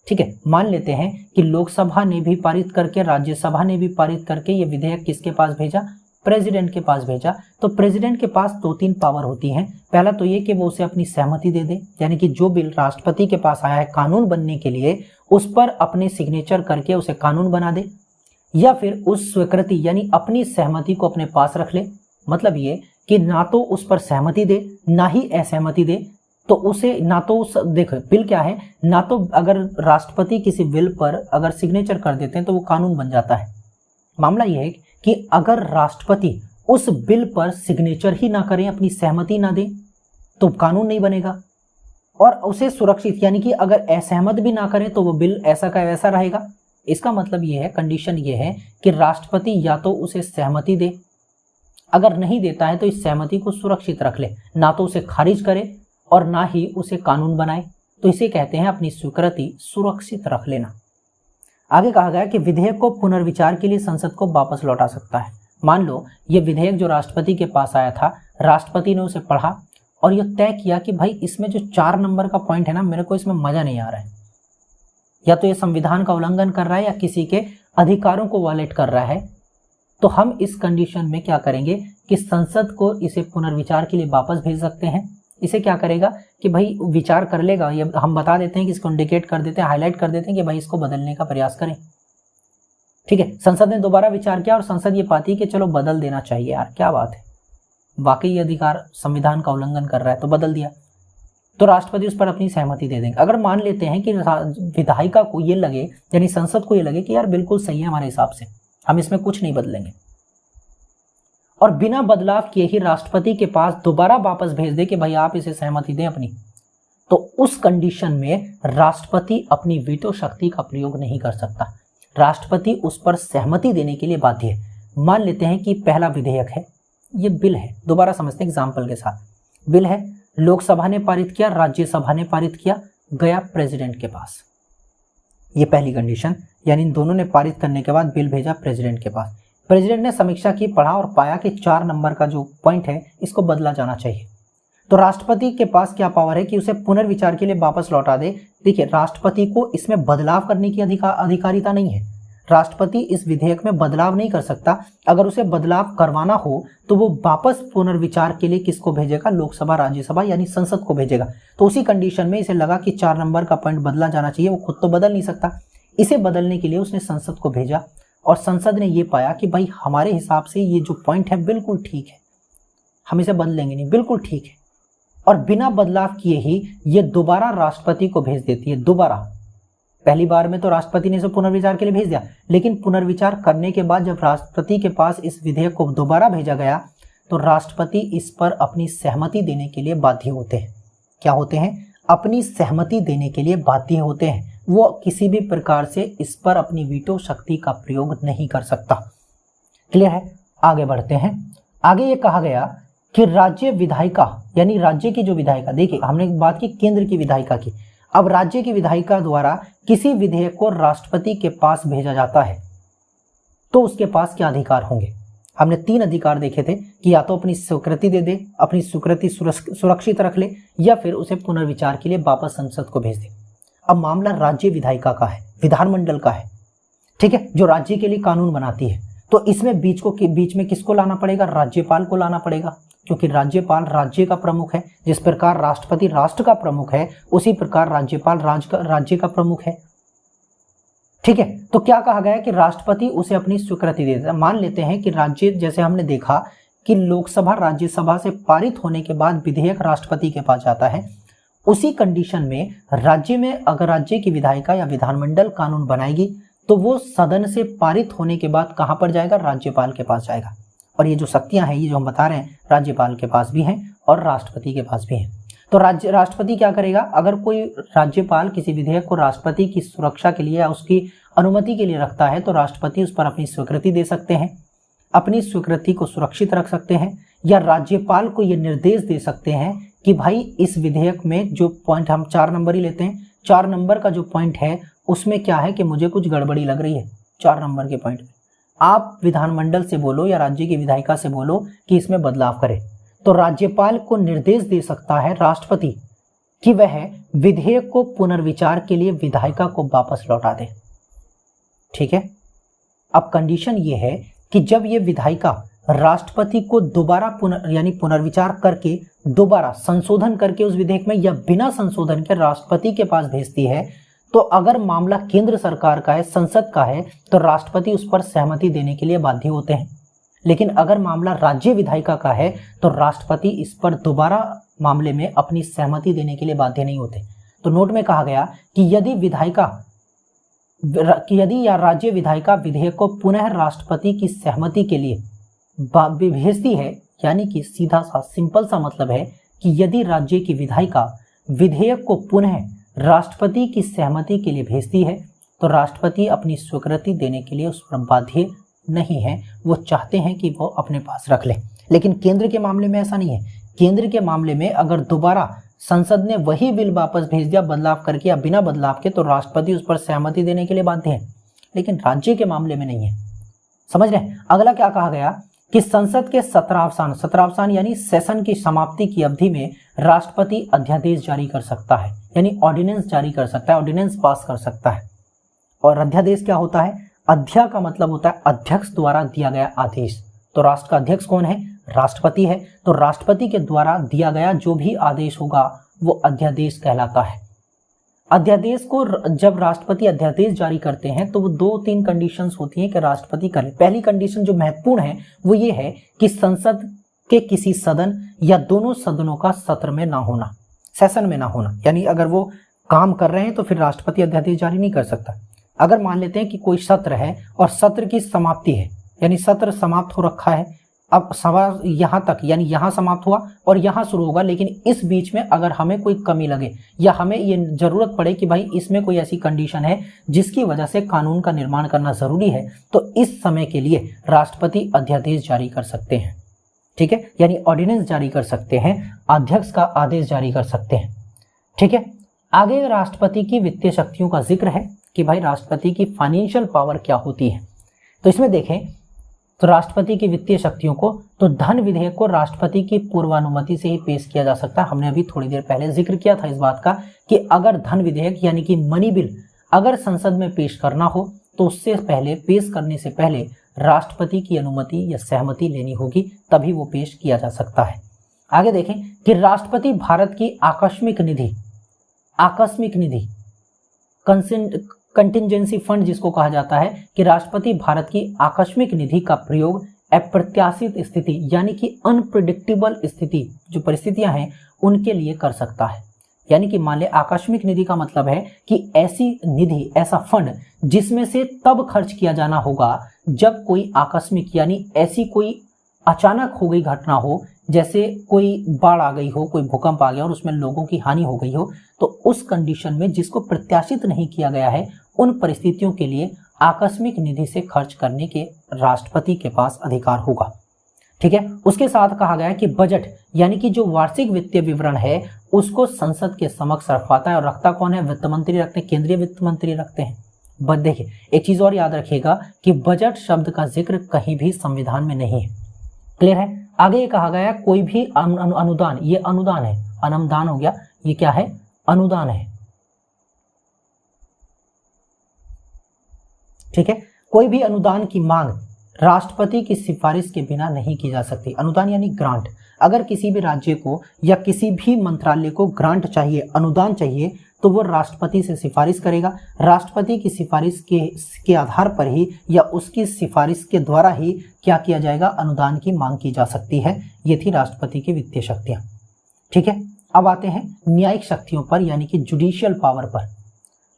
ठीक है। मान लेते हैं कि लोकसभा ने भी पारित करके, राज्यसभा ने भी पारित करके ये विधेयक किसके पास भेजा, प्रेसिडेंट के पास भेजा, तो प्रेसिडेंट के पास 2-3 पावर होती हैं। पहला तो ये कि वो उसे अपनी सहमति दे दे, यानी कि जो बिल राष्ट्रपति के पास आया है कानून बनने के लिए, उस पर अपने सिग्नेचर करके उसे कानून बना दे, या फिर उस स्वीकृति यानी अपनी सहमति को अपने पास रख ले। मतलब ये कि ना तो उस पर सहमति दे ना ही असहमति दे, तो उसे ना तो उस, देखो बिल क्या है, ना तो अगर राष्ट्रपति किसी बिल पर अगर सिग्नेचर कर देते हैं तो वो कानून बन जाता है। मामला यह है कि अगर राष्ट्रपति उस बिल पर सिग्नेचर ही ना करें, अपनी सहमति ना दें, तो कानून नहीं बनेगा। और उसे सुरक्षित यानी कि अगर असहमत भी ना करें तो वो बिल ऐसा का वैसा रहेगा। इसका मतलब ये है, कंडीशन ये है कि राष्ट्रपति या तो उसे सहमति दे, अगर नहीं देता है तो इस सहमति को सुरक्षित रख ले, ना तो उसे खारिज करे और ना ही उसे कानून बनाए। तो इसे कहते हैं अपनी स्वीकृति सुरक्षित रख लेना। आगे कहा गया कि विधेयक को पुनर्विचार के लिए संसद को वापस लौटा सकता है। मान लो ये विधेयक जो राष्ट्रपति के पास आया था, राष्ट्रपति ने उसे पढ़ा और ये तय किया कि भाई इसमें जो 4 नंबर का पॉइंट है ना, मेरे को इसमें मजा नहीं आ रहा है, या तो ये संविधान का उल्लंघन कर रहा है या किसी के अधिकारों को वायलेट कर रहा है। तो हम इस कंडीशन में क्या करेंगे कि संसद को इसे पुनर्विचार के लिए वापस भेज सकते हैं। इसे क्या करेगा कि भाई विचार कर लेगा, ये हम बता देते हैं कि इसको इंडिकेट कर देते हैं, हाईलाइट कर देते हैं कि भाई इसको बदलने का प्रयास करें, ठीक है। संसद ने दोबारा विचार किया और संसद ये पाती कि चलो बदल देना चाहिए, यार क्या बात है, वाकई ये अधिकार संविधान का उल्लंघन कर रहा है, तो बदल दिया। तो राष्ट्रपति उस पर अपनी सहमति दे देंगे। अगर मान लेते हैं कि विधायिका को ये लगे, यानी संसद को ये लगे कि यार बिल्कुल सही है हमारे हिसाब से, हम इसमें कुछ नहीं बदलेंगे, और बिना बदलाव किए ही राष्ट्रपति के पास दोबारा वापस भेज दे कि भाई आप इसे सहमति दें अपनी, तो उस कंडीशन में राष्ट्रपति अपनी वीटो शक्ति का प्रयोग नहीं कर सकता। राष्ट्रपति उस पर सहमति देने के लिए बाध्य है। मान लेते हैं कि पहला विधेयक है, ये बिल है, दोबारा समझते हैं एग्जाम्पल के साथ। बिल है, लोकसभा ने पारित किया, राज्यसभा ने पारित किया, गया प्रेसिडेंट के पास। ये पहली कंडीशन, यानी इन दोनों ने पारित करने के बाद बिल भेजा प्रेसिडेंट के पास। प्रेसिडेंट ने समीक्षा की, पढ़ा और पाया कि 4 नंबर का जो पॉइंट है इसको बदला जाना चाहिए। तो राष्ट्रपति के पास क्या पावर है कि उसे पुनर्विचार के लिए वापस लौटा दे। देखिए, राष्ट्रपति को इसमें बदलाव करने की अधिकारिता नहीं है। राष्ट्रपति इस विधेयक में बदलाव नहीं कर सकता। अगर उसे बदलाव करवाना हो तो वो वापस पुनर्विचार के लिए किसको भेजेगा, लोकसभा राज्यसभा यानी संसद को भेजेगा। तो उसी कंडीशन में इसे लगा कि 4 नंबर का पॉइंट बदला जाना चाहिए, वो खुद तो बदल नहीं सकता, इसे बदलने के लिए उसने संसद को भेजा और संसद ने ये पाया कि भाई हमारे हिसाब से ये जो पॉइंट है बिल्कुल ठीक है, हम इसे बदलेंगे नहीं, बिल्कुल ठीक है। और बिना बदलाव किए ही ये दोबारा राष्ट्रपति को भेज देती है। दोबारा, पहली बार में तो राष्ट्रपति ने इसे पुनर्विचार के लिए भेज दिया, लेकिन पुनर्विचार करने के बाद जब राष्ट्रपति के पास इस विधेयक को दोबारा भेजा गया तो राष्ट्रपति इस पर अपनी सहमति देने के लिए बाध्य होते हैं। क्या होते हैं? अपनी सहमति देने के लिए बाध्य होते हैं। वो किसी भी प्रकार से इस पर अपनी वीटो शक्ति का प्रयोग नहीं कर सकता। क्लियर है? आगे बढ़ते हैं। आगे ये कहा गया कि राज्य विधायिका, यानी राज्य की जो विधायिका, देखिए हमने बात की केंद्र की विधायिका की, अब राज्य की विधायिका द्वारा किसी विधेयक को राष्ट्रपति के पास भेजा जाता है तो उसके पास क्या अधिकार होंगे? हमने 3 अधिकार देखे थे कि या तो अपनी स्वीकृति दे दे, अपनी स्वीकृति सुरक्षित रख ले, या फिर उसे पुनर्विचार के लिए वापस संसद को भेज दे। अब मामला राज्य विधायिका का है, विधानमंडल का है, ठीक है, जो राज्य के लिए कानून बनाती है। तो इसमें बीच में किसको लाना पड़ेगा? राज्यपाल को लाना पड़ेगा, क्योंकि राज्यपाल राज्य का प्रमुख है। जिस प्रकार राष्ट्रपति राष्ट्र का प्रमुख है, उसी प्रकार राज्यपाल राज्य का प्रमुख है। ठीक है, तो क्या कहा गया कि राष्ट्रपति उसे अपनी स्वीकृति दे देता है। मान लेते हैं कि राज्य, जैसे हमने देखा कि लोकसभा राज्यसभा से पारित होने के बाद विधेयक राष्ट्रपति के पास जाता है, उसी कंडीशन में राज्य में अगर राज्य की विधायिका या विधानमंडल कानून बनाएगी तो वो सदन से पारित होने के बाद कहां पर जाएगा? राज्यपाल के पास जाएगा। और ये जो शक्तियां हैं, ये जो हम बता रहे हैं, राज्यपाल के पास भी हैं और राष्ट्रपति के पास भी हैं। तो राष्ट्रपति क्या करेगा? अगर कोई राज्यपाल किसी विधेयक को राष्ट्रपति की सुरक्षा के लिए या उसकी अनुमति के लिए रखता है तो राष्ट्रपति उस पर अपनी स्वीकृति दे सकते हैं, अपनी स्वीकृति को सुरक्षित रख सकते हैं, या राज्यपाल को ये निर्देश दे सकते हैं कि भाई इस विधेयक में जो पॉइंट, हम 4 नंबर ही लेते हैं, 4 नंबर का जो पॉइंट है उसमें क्या है कि मुझे कुछ गड़बड़ी लग रही है 4 नंबर के पॉइंट में। आप विधानमंडल से बोलो या राज्य की विधायिका से बोलो कि इसमें बदलाव करे, तो राज्यपाल को निर्देश दे सकता है राष्ट्रपति कि वह विधेयक को पुनर्विचार के लिए विधायिका को वापस लौटा दे। ठीक है, अब कंडीशन ये है कि जब ये विधायिका राष्ट्रपति को दोबारा पुनर्विचार करके दोबारा संशोधन करके उस विधेयक में या बिना संशोधन के राष्ट्रपति के पास भेजती है, तो अगर मामला केंद्र सरकार का है, संसद का है, तो राष्ट्रपति उस पर सहमति देने के लिए बाध्य होते हैं। लेकिन अगर मामला राज्य विधायिका का है तो राष्ट्रपति इस पर दोबारा मामले में अपनी सहमति देने के लिए बाध्य नहीं होते। तो नोट में कहा गया कि यदि या राज्य विधायिका विधेयक को पुनः राष्ट्रपति की सहमति के लिए भेजती है, यानी कि सीधा सा सिंपल सा मतलब है कि यदि राज्य की विधायिका विधेयक को पुनः राष्ट्रपति की सहमति के लिए भेजती है तो राष्ट्रपति अपनी स्वीकृति देने के लिए उस पर बाध्य नहीं है। वो चाहते हैं कि वो अपने पास रख ले। लेकिन केंद्र के मामले में ऐसा नहीं है। केंद्र के मामले में अगर दोबारा संसद ने वही बिल वापस भेज दिया बदलाव करके या बिना बदलाव के, तो राष्ट्रपति उस पर सहमति देने के लिए बाध्य है। लेकिन राज्य के मामले में नहीं है। समझ रहे हैं? अगला क्या कहा गया कि संसद के सत्रावसान यानी सेशन की समाप्ति की अवधि में राष्ट्रपति अध्यादेश जारी कर सकता है, यानी ऑर्डिनेंस जारी कर सकता है, ऑर्डिनेंस पास कर सकता है। और अध्यादेश क्या होता है? अध्या का मतलब होता है अध्यक्ष द्वारा दिया गया आदेश। तो राष्ट्र का अध्यक्ष कौन है? राष्ट्रपति है। तो राष्ट्रपति के द्वारा दिया गया जो भी आदेश होगा वो अध्यादेश कहलाता है। अध्यादेश को जब राष्ट्रपति अध्यादेश जारी करते हैं तो वो 2-3 कंडीशंस होती हैं कि राष्ट्रपति करे। पहली कंडीशन जो महत्वपूर्ण है वो ये है कि संसद के किसी सदन या दोनों सदनों का सत्र में ना होना, सेशन में ना होना। यानी अगर वो काम कर रहे हैं तो फिर राष्ट्रपति अध्यादेश जारी नहीं कर सकता। अगर मान लेते हैं कि कोई सत्र है और सत्र की समाप्ति है, यानी सत्र समाप्त हो रखा है, अब सवाल यहाँ तक, यानी यहाँ समाप्त हुआ और यहाँ शुरू होगा, लेकिन इस बीच में अगर हमें कोई कमी लगे या हमें ये जरूरत पड़े कि भाई इसमें कोई ऐसी कंडीशन है जिसकी वजह से कानून का निर्माण करना जरूरी है, तो इस समय के लिए राष्ट्रपति अध्यादेश जारी कर सकते हैं। ठीक है, यानी ऑर्डिनेंस जारी कर सकते हैं, अध्यक्ष का आदेश जारी कर सकते हैं। ठीक है, आगे राष्ट्रपति की वित्तीय शक्तियों का जिक्र है कि भाई राष्ट्रपति की फाइनेंशियल पावर क्या होती है। तो इसमें देखें तो राष्ट्रपति की वित्तीय शक्तियों को, तो धन विधेयक को राष्ट्रपति की पूर्वानुमति से ही पेश किया जा सकता है। हमने अभी थोड़ी देर पहले जिक्र किया था इस बात का कि अगर धन विधेयक यानी कि मनी बिल अगर संसद में पेश करना हो तो उससे पहले, पेश करने से पहले राष्ट्रपति की अनुमति या सहमति लेनी होगी, तभी वो पेश किया जा सकता है। आगे देखें कि राष्ट्रपति भारत की आकस्मिक निधि कंटिंजेंसी फंड जिसको कहा जाता है कि राष्ट्रपति भारत की आकस्मिक निधि का प्रयोग अप्रत्याशित स्थिति यानी कि अनप्रिडिक्टेबल स्थिति जो परिस्थितियां हैं उनके लिए कर सकता है। यानी कि मान ले आकस्मिक निधि का मतलब है कि ऐसी निधि, ऐसा फंड जिसमें से तब खर्च किया जाना होगा जब कोई आकस्मिक यानी ऐसी कोई अचानक हो गई घटना हो, जैसे कोई बाढ़ आ गई हो, कोई भूकंप आ गया और उसमें लोगों की हानि हो गई हो, तो उस कंडीशन में जिसको प्रत्याशित नहीं किया गया है उन परिस्थितियों के लिए आकस्मिक निधि से खर्च करने के राष्ट्रपति के पास अधिकार होगा। ठीक है। उसके साथ कहा गया है कि बजट यानी कि जो वार्षिक वित्तीय विवरण है उसको संसद के समक्ष रखवाता है और रखता कौन है? वित्त मंत्री रखते हैं, केंद्रीय वित्त मंत्री रखते हैं। बस देखिए एक चीज और याद रखिएगा कि बजट शब्द का जिक्र कहीं भी संविधान में नहीं है। क्लियर है। आगे ये कहा गया है कोई भी अनुदान, ये अनुदान है, अनुदान हो गया, ये क्या है? अनुदान है। ठीक है। कोई भी अनुदान की मांग राष्ट्रपति की सिफारिश के बिना नहीं की जा सकती। अनुदान यानी ग्रांट। अगर किसी भी राज्य को या किसी भी मंत्रालय को ग्रांट चाहिए, अनुदान चाहिए, तो वो राष्ट्रपति से सिफारिश करेगा। राष्ट्रपति की सिफारिश के आधार पर ही या उसकी सिफारिश के द्वारा ही क्या किया जाएगा? अनुदान की मांग की जा सकती है। ये थी राष्ट्रपति की वित्तीय शक्तियां। ठीक है। अब आते हैं न्यायिक शक्तियों पर यानी कि जुडिशियल पावर पर।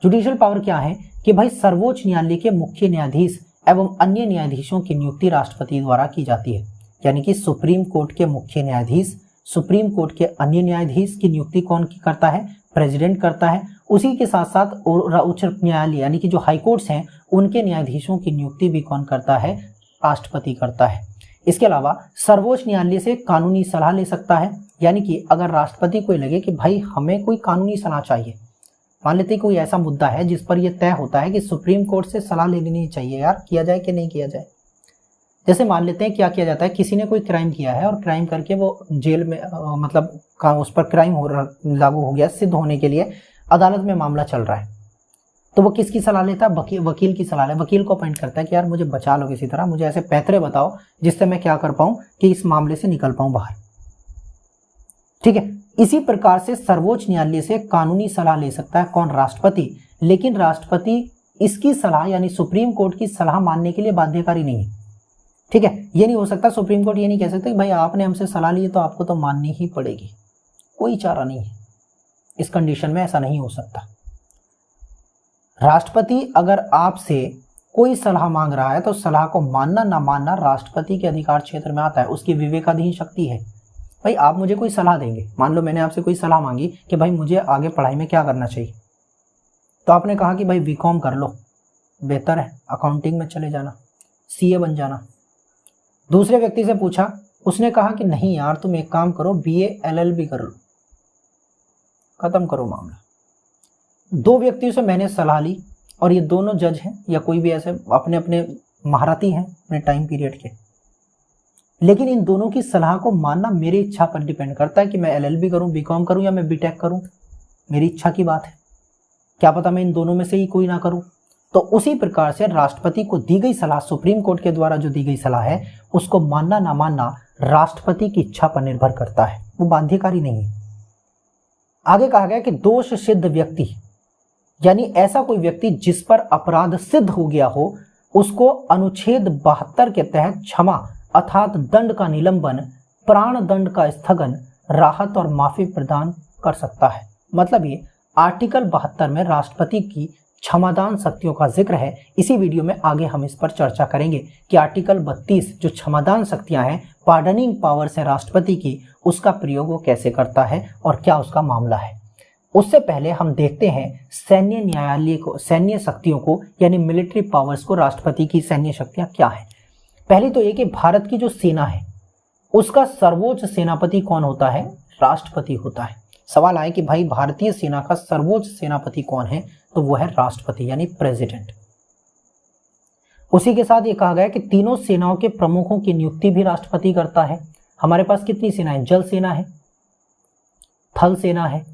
जुडिशियल पावर क्या है कि भाई सर्वोच्च न्यायालय के मुख्य न्यायाधीश एवं अन्य न्यायाधीशों की नियुक्ति राष्ट्रपति द्वारा की जाती है। यानी कि सुप्रीम कोर्ट के मुख्य न्यायाधीश, सुप्रीम कोर्ट के अन्य न्यायाधीश की नियुक्ति कौन करता है? प्रेसिडेंट करता है। उसी के साथ साथ उच्च न्यायालय यानी कि जो हाई कोर्ट्स हैं उनके न्यायाधीशों की नियुक्ति भी कौन करता है? राष्ट्रपति करता है। इसके अलावा सर्वोच्च न्यायालय से कानूनी सलाह ले सकता है। यानी कि अगर राष्ट्रपति को लगे कि भाई हमें कोई कानूनी सलाह चाहिए, मान लेते कोई ऐसा मुद्दा है जिस पर यह तय होता है कि सुप्रीम कोर्ट से सलाह ले लेनी चाहिए, यार किया जाए कि नहीं किया जाए। जैसे मान लेते हैं क्या किया जाता है, किसी ने कोई क्राइम किया है और क्राइम करके वो जेल में मतलब उस पर क्राइम लागू हो गया, सिद्ध होने के लिए अदालत में मामला चल रहा है, तो वो किसकी सलाह लेता है? वकील की सलाह ले। वकील को अपॉइंट करता है कि यार मुझे बचा लो किसी तरह, मुझे ऐसे पैतरे बताओ जिससे मैं क्या कर पाऊं कि इस मामले से निकल पाऊं बाहर। ठीक है। इसी प्रकार से सर्वोच्च न्यायालय से कानूनी सलाह ले सकता है कौन? राष्ट्रपति। लेकिन राष्ट्रपति इसकी सलाह यानी सुप्रीम कोर्ट की सलाह मानने के लिए बाध्यकारी नहीं है। ठीक है। ये नहीं हो सकता, सुप्रीम कोर्ट ये नहीं कह सकता कि भाई आपने हमसे सलाह ली तो आपको तो माननी ही पड़ेगी, कोई चारा नहीं है। इस कंडीशन में ऐसा नहीं हो सकता। राष्ट्रपति अगर आपसे कोई सलाह मांग रहा है तो सलाह को मानना ना मानना राष्ट्रपति के अधिकार क्षेत्र में आता है, उसकी विवेकाधीन शक्ति है। भाई आप मुझे कोई सलाह देंगे, मान लो मैंने आपसे कोई सलाह मांगी कि भाई मुझे आगे पढ़ाई में क्या करना चाहिए, तो आपने कहा कि भाई बीकॉम कर लो, बेहतर है, अकाउंटिंग में चले जाना, सीए बन जाना। दूसरे व्यक्ति से पूछा, उसने कहा कि नहीं यार तुम एक काम करो, बीए एलएलबी कर लो, खत्म करो मामला। दो व्यक्तियों से मैंने सलाह ली और ये दोनों जज हैं या कोई भी ऐसे अपने अपने महारथी हैं अपने टाइम पीरियड के, लेकिन इन दोनों की सलाह को मानना मेरी इच्छा पर डिपेंड करता है कि मैं एलएलबी करूं, बीकॉम करूं या मैं बीटेक करूं, मेरी इच्छा की बात है। क्या पता मैं इन दोनों में से ही कोई ना करूं। तो उसी प्रकार से राष्ट्रपति को दी गई सलाह, सुप्रीम कोर्ट के द्वारा जो दी गई सलाह है, उसको मानना ना मानना राष्ट्रपति की इच्छा पर निर्भर करता है, वो बाध्यकारी नहीं है। आगे कहा गया कि दोष सिद्ध व्यक्ति यानी ऐसा कोई व्यक्ति जिस पर अपराध सिद्ध हो गया हो, उसको अनुच्छेद 72 के तहत क्षमा अर्थात दंड का निलंबन, प्राण दंड का स्थगन, राहत और माफी प्रदान कर सकता है। मतलब ये आर्टिकल 72 में राष्ट्रपति की क्षमादान शक्तियों का जिक्र है। इसी वीडियो में आगे हम इस पर चर्चा करेंगे कि आर्टिकल 32 जो क्षमादान शक्तियां हैं, पार्डनिंग पावर्स है राष्ट्रपति की, उसका प्रयोग वो कैसे करता है और क्या उसका मामला है। उससे पहले हम देखते हैं सैन्य न्यायालय को, सैन्य शक्तियों को यानी मिलिट्री पावर्स को, राष्ट्रपति की सैन्य शक्तियां क्या है। पहली तो ये कि भारत की जो सेना है उसका सर्वोच्च सेनापति कौन होता है? राष्ट्रपति होता है। सवाल आए कि भाई भारतीय सेना का सर्वोच्च सेनापति कौन है, तो वो है राष्ट्रपति यानी प्रेसिडेंट। उसी के साथ ये कहा गया कि तीनों सेनाओं के प्रमुखों की नियुक्ति भी राष्ट्रपति करता है। हमारे पास कितनी सेना है? जल सेना है, थल सेना है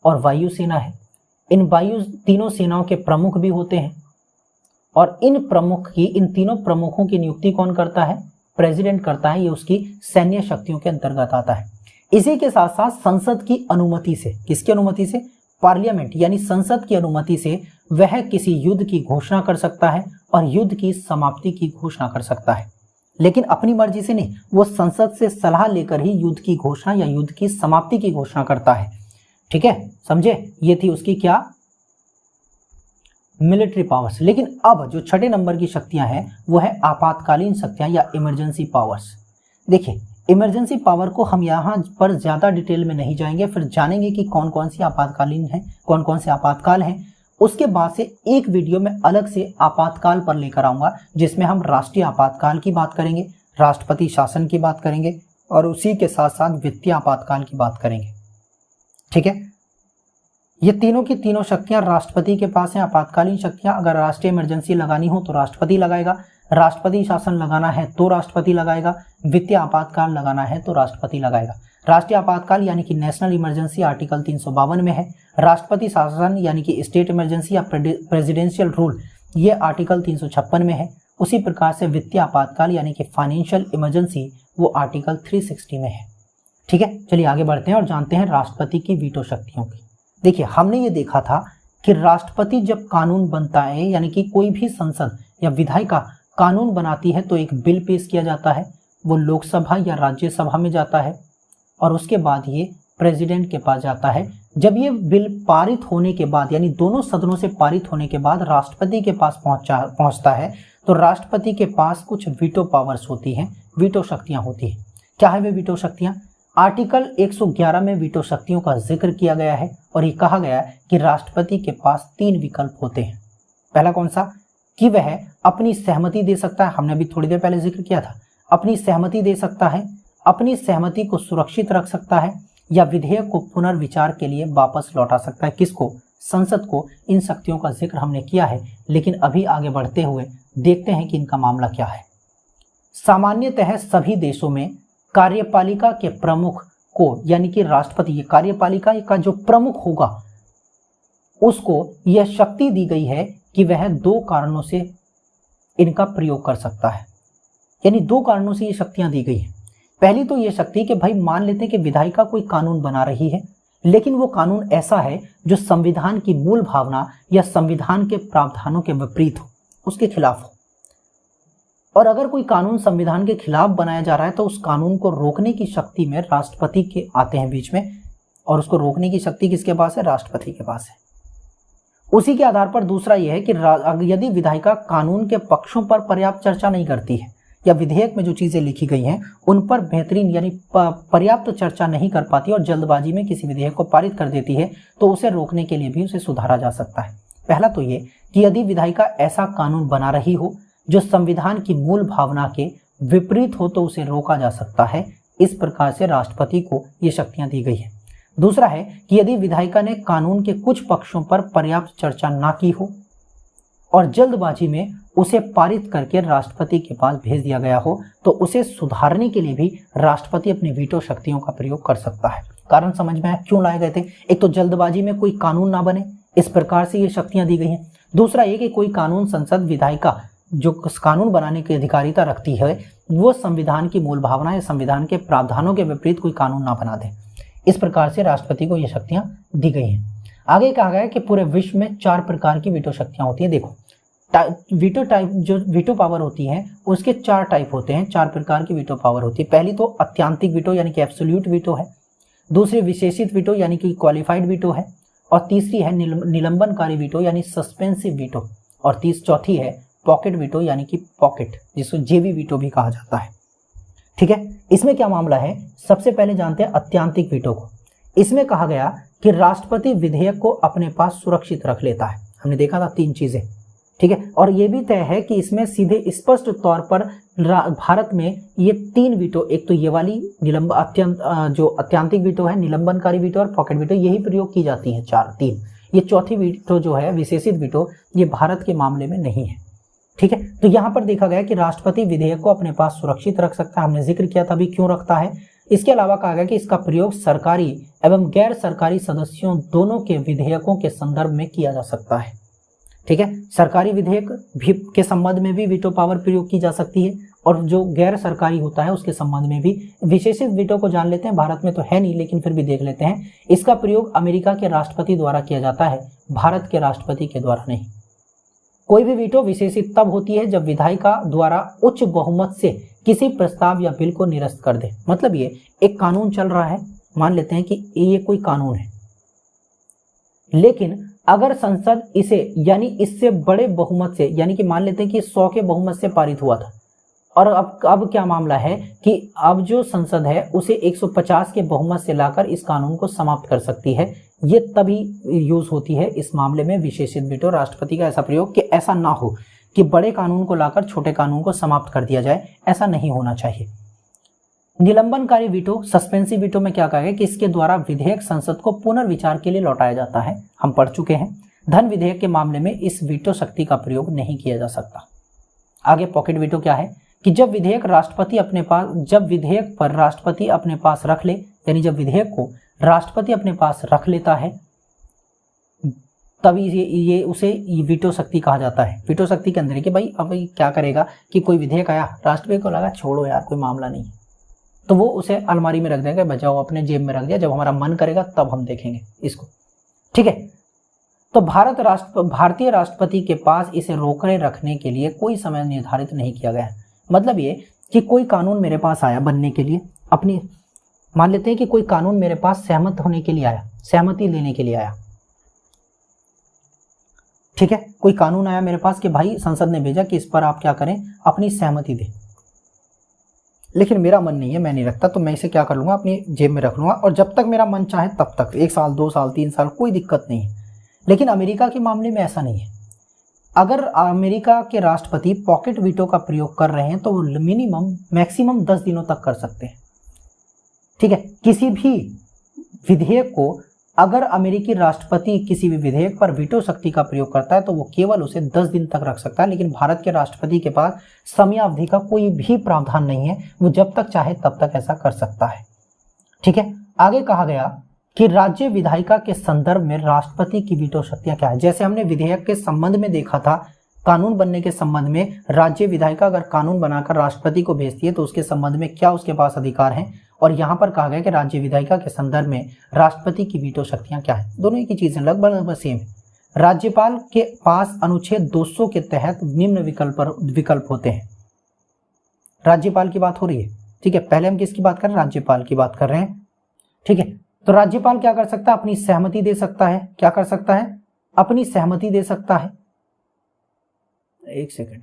और वायु सेना है। इन तीनों सेनाओं के प्रमुख भी होते हैं और इन तीनों प्रमुखों की नियुक्ति कौन करता है? प्रेसिडेंट करता है। ये उसकी सैन्य शक्तियों के अंतर्गत आता है। इसी के साथ साथ संसद की अनुमति से, किसकी अनुमति से? पार्लियामेंट यानी संसद की अनुमति से वह किसी युद्ध की घोषणा कर सकता है और युद्ध की समाप्ति की घोषणा कर सकता है, लेकिन अपनी मर्जी से नहीं, वो संसद से सलाह लेकर ही युद्ध की घोषणा या युद्ध की समाप्ति की घोषणा करता है। ठीक है, समझे? ये थी उसकी क्या, मिलिट्री पावर्स। लेकिन अब जो छठे नंबर की शक्तियां हैं वो है आपातकालीन शक्तियां या इमरजेंसी पावर्स। देखिए, इमरजेंसी पावर को हम यहाँ पर ज्यादा डिटेल में नहीं जाएंगे, फिर जानेंगे कि कौन कौन सी आपातकालीन है, कौन कौन से आपातकाल हैं। उसके बाद से एक वीडियो में अलग से आपातकाल पर लेकर आऊंगा, जिसमें हम राष्ट्रीय आपातकाल की बात करेंगे, राष्ट्रपति शासन की बात करेंगे और उसी के साथ साथ वित्तीय आपातकाल की बात करेंगे। ठीक है, ये तीनों की तीनों शक्तियां राष्ट्रपति के पास हैं। आपातकालीन शक्तियां, अगर राष्ट्रीय इमरजेंसी लगानी हो तो राष्ट्रपति लगाएगा, राष्ट्रपति शासन लगाना है तो राष्ट्रपति लगाएगा, वित्तीय आपातकाल लगाना है तो राष्ट्रपति लगाएगा। राष्ट्रीय आपातकाल यानी कि नेशनल इमरजेंसी आर्टिकल 352 में है, राष्ट्रपति शासन यानी कि स्टेट इमरजेंसी या प्रेसिडेंशियल रूल ये आर्टिकल 356 में है। उसी प्रकार से वित्तीय आपातकाल यानी कि फाइनेंशियल इमरजेंसी वो आर्टिकल 360 में है। ठीक है, चलिए आगे बढ़ते हैं और जानते हैं राष्ट्रपति की वीटो शक्तियों की। देखिए, हमने ये देखा था कि राष्ट्रपति जब कानून बनता है, यानी कि कोई भी संसद या विधायिका कानून बनाती है तो एक बिल पेश किया जाता है, वो लोकसभा या राज्यसभा में जाता है और उसके बाद ये प्रेसिडेंट के पास जाता है। जब ये बिल पारित होने के बाद, यानी दोनों सदनों से पारित होने के बाद राष्ट्रपति के पास पहुंचता है, तो राष्ट्रपति के पास कुछ वीटो पावर्स होती हैं, वीटो शक्तियां होती हैं। क्या है वे वीटो शक्तियां? आर्टिकल 111 में वीटो शक्तियों का जिक्र किया गया है और ये कहा गया है कि राष्ट्रपति के पास 3 विकल्प होते हैं। पहला कौन सा? कि वह अपनी सहमति दे सकता है, हमने अभी थोड़ी देर पहले जिक्र किया था, अपनी सहमति दे सकता है, अपनी सहमति को सुरक्षित रख सकता है या विधेयक को पुनर्विचार के लिए वापस लौटा सकता है। किसको? संसद को। इन शक्तियों का जिक्र हमने किया है, लेकिन अभी आगे बढ़ते हुए देखते हैं कि इनका मामला क्या है। सामान्यतः सभी देशों में कार्यपालिका के प्रमुख को, यानी कि राष्ट्रपति, ये कार्यपालिका का जो प्रमुख होगा उसको यह शक्ति दी गई है कि वह 2 कारणों से इनका प्रयोग कर सकता है। यानी 2 कारणों से ये शक्तियां दी गई हैं। पहली तो ये शक्ति कि भाई मान लेते हैं कि विधायिका कोई कानून बना रही है, लेकिन वो कानून ऐसा है जो संविधान की मूल भावना या संविधान के प्रावधानों के विपरीत हो, उसके खिलाफ हो। और अगर कोई कानून संविधान के खिलाफ बनाया जा रहा है तो उस कानून को रोकने की शक्ति में राष्ट्रपति के आते हैं बीच में, और उसको रोकने की शक्ति किसके पास है? राष्ट्रपति के पास है। उसी के आधार पर दूसरा यह है कि यदि विधायिका कानून के पक्षों पर पर्याप्त चर्चा नहीं करती है या विधेयक में जो चीजें लिखी गई हैं उन पर बेहतरीन यानी पर्याप्त चर्चा नहीं कर पाती और जल्दबाजी में किसी विधेयक को पारित कर देती है, तो उसे रोकने के लिए भी उसे सुधारा जा सकता है। पहला तो ये कि यदि विधायिका ऐसा कानून बना रही हो जो संविधान की मूल भावना के विपरीत हो तो उसे रोका जा सकता है। इस प्रकार से राष्ट्रपति को ये शक्तियां दी गई है। दूसरा है कि यदि विधायिका ने कानून के कुछ पक्षों पर पर्याप्त चर्चा ना की हो और जल्दबाजी में उसे पारित करके राष्ट्रपति के पास भेज दिया गया हो, तो उसे सुधारने के लिए भी राष्ट्रपति अपनी वीटो शक्तियों का प्रयोग कर सकता है। कारण समझ में आया क्यों लाए गए थे? एक तो जल्दबाजी में कोई कानून ना बने, इस प्रकार से ये शक्तियां दी गई हैं। दूसरा ये कि कोई कानून संसद विधायिका जो कानून बनाने की अधिकारिता रखती है वो संविधान की मूल भावना या संविधान के प्रावधानों के विपरीत कोई कानून ना बना दे। इस प्रकार से राष्ट्रपति को ये शक्तियां दी गई हैं। आगे कहा गया है कि पूरे विश्व में 4 प्रकार की वीटो शक्तियां होती हैं। देखो, वीटो टाइप जो वीटो पावर होती है उसके 4 टाइप होते हैं, 4 प्रकार की वीटो पावर होती है। पहली तो अत्यांतिक वीटो यानी कि एब्सोल्यूट वीटो है, दूसरी विशेषित वीटो यानी कि क्वालिफाइड वीटो है, और तीसरी है निलंबनकारी वीटो यानी सस्पेंसिव वीटो, और चौथी है पॉकेट वीटो यानी कि पॉकेट, जिसको जेवी वीटो भी कहा जाता है। ठीक है, इसमें क्या मामला है? सबसे पहले जानते हैं अत्यांतिक वीटो को। इसमें कहा गया कि राष्ट्रपति विधेयक को अपने पास सुरक्षित रख लेता है। हमने देखा था 3 चीजें। ठीक है, और ये भी तय है कि इसमें सीधे स्पष्ट तौर पर भारत में ये 3 वीटो, एक तो ये वाली जो अत्यांतिक वीटो है, निलंबनकारी वीटो और पॉकेट वीटो, यही प्रयोग की जाती है 3। ये चौथी वीटो जो है विशेषित वीटो, ये भारत के मामले में नहीं है। ठीक है, तो यहाँ पर देखा गया कि राष्ट्रपति विधेयक को अपने पास सुरक्षित रख सकता है। हमने जिक्र किया था अभी क्यों रखता है। इसके अलावा कहा गया कि इसका प्रयोग सरकारी एवं गैर सरकारी सदस्यों दोनों के विधेयकों के संदर्भ में किया जा सकता है। ठीक है, सरकारी विधेयक भी के संबंध में भी वीटो पावर प्रयोग की जा सकती है और जो गैर सरकारी होता है उसके संबंध में भी। विशेषित वीटो को जान लेते हैं, भारत में तो है नहीं लेकिन फिर भी देख लेते हैं। इसका प्रयोग अमेरिका के राष्ट्रपति द्वारा किया जाता है, भारत के राष्ट्रपति के द्वारा नहीं। कोई भी वीटो विशेषित तब होती है जब विधायिका द्वारा उच्च बहुमत से किसी प्रस्ताव या बिल को निरस्त कर दे। मतलब ये एक कानून चल रहा है, मान लेते हैं कि ये कोई कानून है, लेकिन अगर संसद इसे यानी इससे बड़े बहुमत से, यानी कि मान लेते हैं कि 100 के बहुमत से पारित हुआ था, और अब क्या मामला है कि अब जो संसद है उसे 150 के बहुमत से लाकर इस कानून को समाप्त कर सकती है। ये तभी यूज होती है इस मामले में विशेषित वीटो, राष्ट्रपति का ऐसा प्रयोग, कि ऐसा ना हो कि बड़े कानून को लाकर छोटे कानून को समाप्त कर दिया जाए, ऐसा नहीं होना चाहिए। निलंबनकारी वीटो, सस्पेंसिव वीटो में क्या कहा गया कि इसके द्वारा विधेयक संसद को पुनर्विचार के लिए लौटाया जाता है, हम पढ़ चुके हैं। धन विधेयक के मामले में इस वीटो शक्ति का प्रयोग नहीं किया जा सकता। आगे पॉकेट वीटो क्या है कि जब विधेयक पर राष्ट्रपति अपने पास रख ले, यानी जब विधेयक को राष्ट्रपति अपने पास रख लेता है तभी ये उसे वीटो शक्ति कहा जाता है। वीटो शक्ति के अंदर है कि भाई अब क्या करेगा कि कोई विधेयक आया, राष्ट्रपति को लगा छोड़ो यार कोई मामला नहीं, तो वो उसे अलमारी में रख देगा, बचाओ अपने जेब में रख दिया, जब हमारा मन करेगा तब हम देखेंगे इसको, ठीक है। तो भारतीय राष्ट्रपति के पास इसे रोके रखने के लिए कोई समय निर्धारित नहीं किया गया है। मतलब ये कि कोई कानून मेरे पास आया बनने के लिए, अपनी मान लेते हैं कि कोई कानून मेरे पास सहमत होने के लिए आया, सहमति लेने के लिए आया, ठीक है। कोई कानून आया मेरे पास कि भाई संसद ने भेजा कि इस पर आप क्या करें, अपनी सहमति दें, लेकिन मेरा मन नहीं है, मैं नहीं रखता, तो मैं इसे क्या कर लूंगा, अपनी जेब में रख लूंगा, और जब तक मेरा मन चाहे तब तक, 1 साल 2 साल 3 साल कोई दिक्कत नहीं है। लेकिन अमेरिका के मामले में ऐसा नहीं है। अगर अमेरिका के राष्ट्रपति पॉकेट वीटो का प्रयोग कर रहे हैं तो वो मैक्सिमम 10 दिनों तक कर सकते हैं, ठीक है। किसी भी विधेयक को अगर अमेरिकी राष्ट्रपति किसी भी विधेयक पर वीटो शक्ति का प्रयोग करता है तो वो केवल उसे 10 दिन तक रख सकता है, लेकिन भारत के राष्ट्रपति के पास समयावधि का कोई भी प्रावधान नहीं है, वो जब तक चाहे तब तक ऐसा कर सकता है, ठीक है। आगे कहा गया कि राज्य विधायिका के संदर्भ में राष्ट्रपति की वीटो शक्तियां क्या है। जैसे हमने विधेयक के संबंध में देखा था, कानून बनने के संबंध में राज्य विधायिका अगर कानून बनाकर राष्ट्रपति को भेजती है तो उसके संबंध में क्या उसके पास अधिकार हैं, और यहाँ पर कहा गया कि राज्य विधायिका के संदर्भ में राष्ट्रपति की वीटो शक्तियां क्या है। दोनों ही की चीजें लगभग सेम है। राज्यपाल के पास अनुच्छेद 200 के तहत निम्न विकल्प होते हैं। राज्यपाल की बात हो रही है, ठीक है। पहले हम किसकी बात कर रहे हैं, राज्यपाल की बात कर रहे हैं, ठीक है। तो राज्यपाल क्या कर सकता है, अपनी सहमति दे सकता है। क्या कर सकता है, अपनी सहमति दे सकता है। एक सेकंड,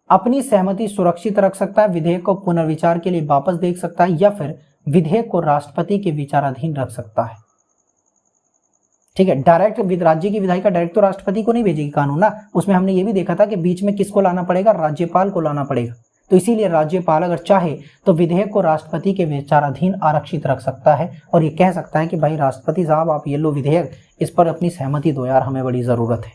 अपनी सहमति सुरक्षित रख सकता है, विधेयक को पुनर्विचार के लिए वापस देख सकता है, या फिर विधेयक को राष्ट्रपति के विचाराधीन रख सकता है, ठीक है। डायरेक्ट राज्य की विधायिका डायरेक्ट तो राष्ट्रपति को नहीं भेजेगी कानून ना, उसमें हमने ये भी देखा था कि बीच में किसको लाना पड़ेगा, राज्यपाल को लाना पड़ेगा। तो इसीलिए राज्यपाल अगर चाहे तो विधेयक को राष्ट्रपति के विचाराधीन आरक्षित रख सकता है, और ये कह सकता है कि भाई राष्ट्रपति साहब आप ये लो विधेयक, इस पर अपनी सहमति दो यार, हमें बड़ी जरूरत है,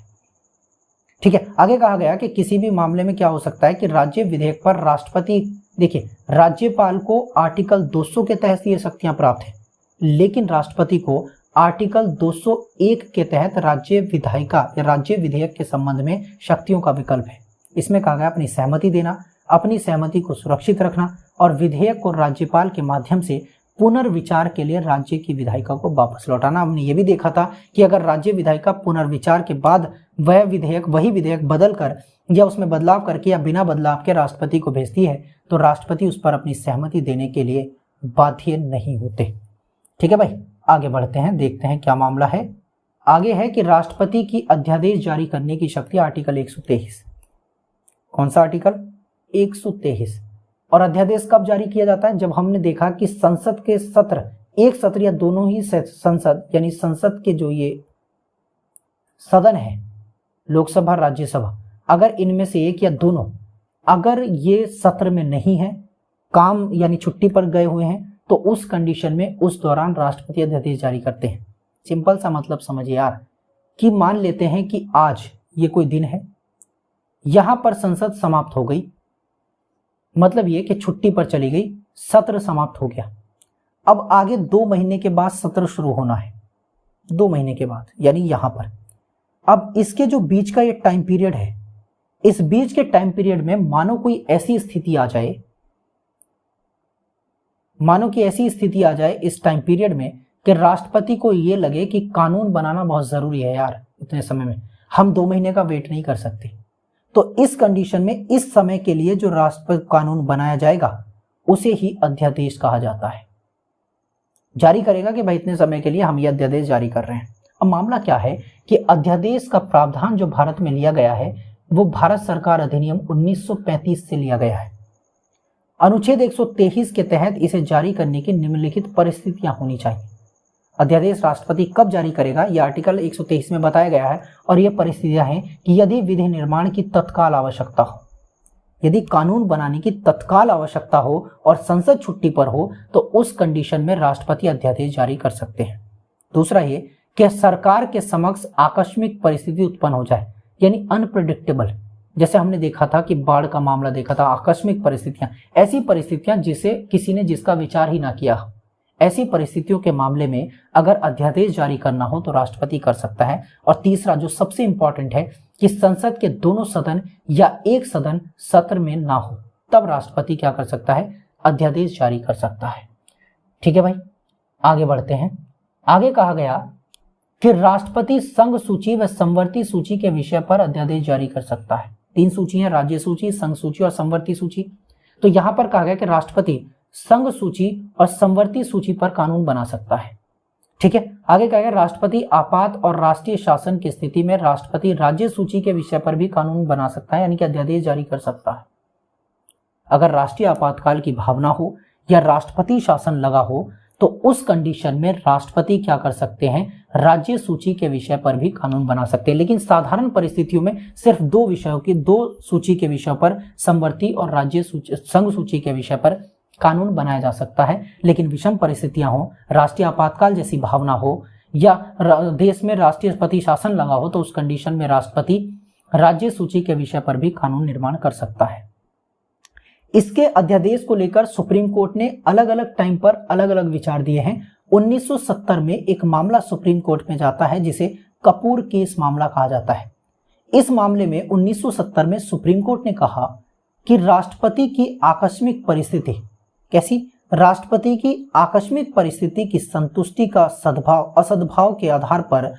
ठीक है। आगे कहा गया कि किसी भी मामले में क्या हो सकता है कि राज्य विधेयक पर राष्ट्रपति, देखिए राज्यपाल को आर्टिकल 200 के तहत ये शक्तियां प्राप्त है, लेकिन राष्ट्रपति को आर्टिकल 201 के तहत राज्य विधायिका या राज्य विधेयक के संबंध में शक्तियों का विकल्प है। इसमें कहा गया अपनी सहमति देना, अपनी सहमति को सुरक्षित रखना, और विधेयक को राज्यपाल के माध्यम से पुनर्विचार के लिए राज्य की विधायिका को वापस लौटाना। हमने ये भी देखा था कि अगर राज्य विधायिका पुनर्विचार के बाद वही विधेयक बदलकर या उसमें बदलाव करके या बिना बदलाव के राष्ट्रपति को भेजती है तो राष्ट्रपति उस पर अपनी सहमति देने के लिए बाध्य नहीं होते, ठीक है भाई। आगे बढ़ते हैं, देखते हैं क्या मामला है। आगे है कि राष्ट्रपति की अध्यादेश जारी करने की शक्ति, आर्टिकल 123। कौन सा आर्टिकल, 123। और अध्यादेश कब जारी किया जाता है, जब हमने देखा कि संसद के सत्र, एक सत्र या दोनों ही संसद, यानी संसद के जो ये सदन है, लोकसभा राज्यसभा, अगर इनमें से एक या दोनों अगर ये सत्र में नहीं है, काम यानी छुट्टी पर गए हुए हैं, तो उस कंडीशन में उस दौरान राष्ट्रपति अध्यादेश जारी करते हैं। सिंपल सा मतलब समझिए यार, कि मान लेते हैं कि आज ये कोई दिन है, यहां पर संसद समाप्त हो गई, मतलब ये कि छुट्टी पर चली गई, सत्र समाप्त हो गया। अब आगे 2 महीने के बाद सत्र शुरू होना है, 2 महीने के बाद, यानी यहां पर। अब इसके जो बीच का ये टाइम पीरियड है, इस बीच के टाइम पीरियड में मानो कोई ऐसी स्थिति आ जाए, मानो कि ऐसी स्थिति आ जाए इस टाइम पीरियड में कि राष्ट्रपति को ये लगे कि कानून बनाना बहुत जरूरी है यार, इतने समय में हम 2 महीने का वेट नहीं कर सकते, तो इस कंडीशन में इस समय के लिए जो राष्ट्रपति कानून बनाया जाएगा उसे ही अध्यादेश कहा जाता है। जारी करेगा कि भाई इतने समय के लिए हम ये अध्यादेश जारी कर रहे हैं। अब मामला क्या है कि अध्यादेश का प्रावधान जो भारत में लिया गया है वो भारत सरकार अधिनियम 1935 से लिया गया है। अनुच्छेद 123 के तहत इसे जारी करने की निम्नलिखित परिस्थितियां होनी चाहिए। अध्यादेश राष्ट्रपति कब जारी करेगा यह आर्टिकल 123 में बताया गया है, और यह परिस्थितियां हैं कि यदि विधि निर्माण की तत्काल आवश्यकता हो, यदि कानून बनाने की तत्काल आवश्यकता हो और संसद छुट्टी पर हो तो उस कंडीशन में राष्ट्रपति अध्यादेश जारी कर सकते हैं। दूसरा ये कि सरकार के समक्ष आकस्मिक परिस्थिति उत्पन्न हो जाए, यानी अनप्रेडिक्टेबल, जैसे हमने देखा था कि बाढ़ का मामला देखा था, आकस्मिक परिस्थितियां, ऐसी परिस्थितियां जिसे किसी ने जिसका विचार ही ना किया हो, ऐसी परिस्थितियों के मामले में अगर अध्यादेश जारी करना हो तो राष्ट्रपति कर सकता है। और तीसरा जो सबसे इंपॉर्टेंट है कि संसद के दोनों सदन या एक सदन सत्र में ना हो, तब राष्ट्रपति क्या कर सकता है, अध्यादेश जारी कर सकता है। ठीक है भाई, आगे बढ़ते हैं। आगे कहा गया कि राष्ट्रपति संघ सूची व संवर्ती सूची के विषय पर अध्यादेश जारी कर सकता है। 3 सूची है, राज्य सूची, संघ सूची और संवर्ती सूची। तो यहां पर कहा गया कि राष्ट्रपति संघ सूची और संवर्ती सूची पर कानून बना सकता है। ठीक है, आगे कहा गया राष्ट्रपति आपात और राष्ट्रीय शासन की स्थिति में राष्ट्रपति राज्य सूची के विषय पर भी कानून बना सकता है, यानी कि अध्यादेश जारी कर सकता है। अगर राष्ट्रीय आपातकाल की भावना हो या राष्ट्रपति शासन लगा हो तो उस कंडीशन में राष्ट्रपति क्या कर सकते हैं, राज्य सूची के विषय पर भी कानून बना सकते हैं। लेकिन साधारण परिस्थितियों में सिर्फ 2 विषयों की, 2 सूची के विषयों पर, संवर्ती और राज्य सूची, संघ सूची के विषय पर कानून बनाया जा सकता है। लेकिन विषम परिस्थितियां हो, राष्ट्रीय आपातकाल जैसी भावना हो या देश में राष्ट्रपति शासन लगा हो तो उस कंडीशन में राष्ट्रपति राज्य सूची के विषय पर भी कानून निर्माण कर सकता है। इसके अध्यादेश को लेकर सुप्रीम कोर्ट ने अलग अलग टाइम पर अलग अलग विचार दिए हैं। 1970 में एक मामला सुप्रीम कोर्ट में जाता है जिसे कपूर केस मामला कहा जाता है। इस मामले में 1970 में सुप्रीम कोर्ट ने कहा कि राष्ट्रपति की आकस्मिक परिस्थिति, कैसी, राष्ट्रपति की आकस्मिक परिस्थिति की संतुष्टि का सद्भाव असद्भाव के आधार पर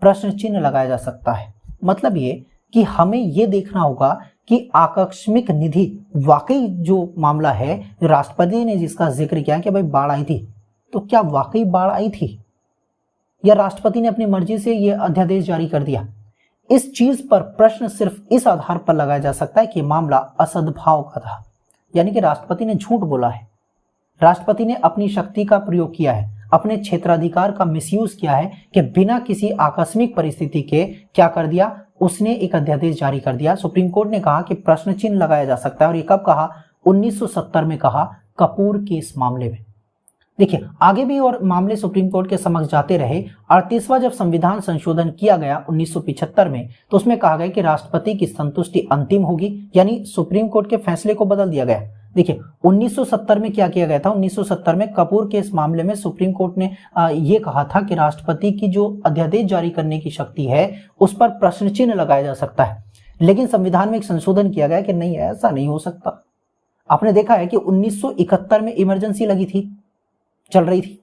प्रश्न चिन्ह लगाया जा सकता है। मतलब ये कि हमें ये देखना होगा कि आकस्मिक निधि वाकई जो मामला है, राष्ट्रपति ने जिसका जिक्र किया कि भाई बाढ़ आई थी, तो क्या वाकई बाढ़ आई थी या राष्ट्रपति ने अपनी मर्जी से ये अध्यादेश जारी कर दिया। इस चीज पर प्रश्न सिर्फ इस आधार पर लगाया जा सकता है कि मामला असद्भाव का था, यानी कि राष्ट्रपति ने झूठ बोला है, राष्ट्रपति ने अपनी शक्ति का प्रयोग किया है, अपने क्षेत्राधिकार का मिसयूज किया है कि बिना किसी आकस्मिक परिस्थिति के क्या कर दिया, उसने एक अध्यादेश जारी कर दिया। सुप्रीम कोर्ट ने कहा कि प्रश्न चिन्ह लगाया जा सकता है, और ये कब कहा, 1970 में कहा, कपूर के इस मामले में। देखिए आगे भी और मामले सुप्रीम कोर्ट के समक्ष जाते रहे। 38वां जब संविधान संशोधन किया गया 1975 में, तो उसमें कहा गया कि राष्ट्रपति की संतुष्टि अंतिम होगी, यानी सुप्रीम कोर्ट के फैसले को बदल दिया गया। देखिए 1970 में क्या किया गया था, 1970 में कपूर के इस मामले में सुप्रीम कोर्ट ने ये कहा था कि राष्ट्रपति की जो अध्यादेश जारी करने की शक्ति है उस पर प्रश्न चिन्ह लगाया जा सकता है। लेकिन संविधान में एक संशोधन किया गया कि नहीं, ऐसा नहीं हो सकता। आपने देखा है कि 1971 में इमरजेंसी लगी थी, चल रही थी,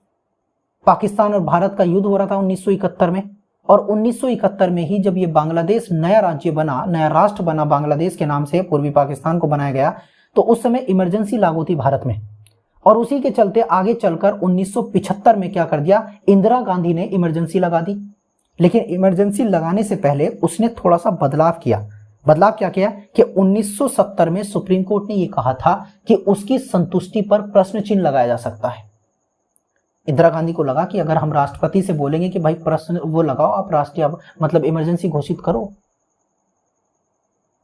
पाकिस्तान और भारत का युद्ध हो रहा था 1971 में, और 1971 में ही जब ये बांग्लादेश नया राज्य बना, नया राष्ट्र बना, बांग्लादेश के नाम से पूर्वी पाकिस्तान को बनाया गया, तो उस समय इमरजेंसी लागू थी भारत में। और उसी के चलते आगे चलकर 1975 में क्या कर दिया, इंदिरा गांधी ने इमरजेंसी लगा दी। लेकिन इमरजेंसी लगाने से पहले उसने थोड़ा सा बदलाव किया। बदलाव क्या किया कि 1970 में सुप्रीम कोर्ट ने यह कहा था कि उसकी संतुष्टि पर प्रश्न चिन्ह लगाया जा सकता है। इंदिरा गांधी को लगा कि अगर हम राष्ट्रपति से बोलेंगे कि भाई प्रश्न वो लगाओ, आप राष्ट्रीय मतलब इमरजेंसी घोषित करो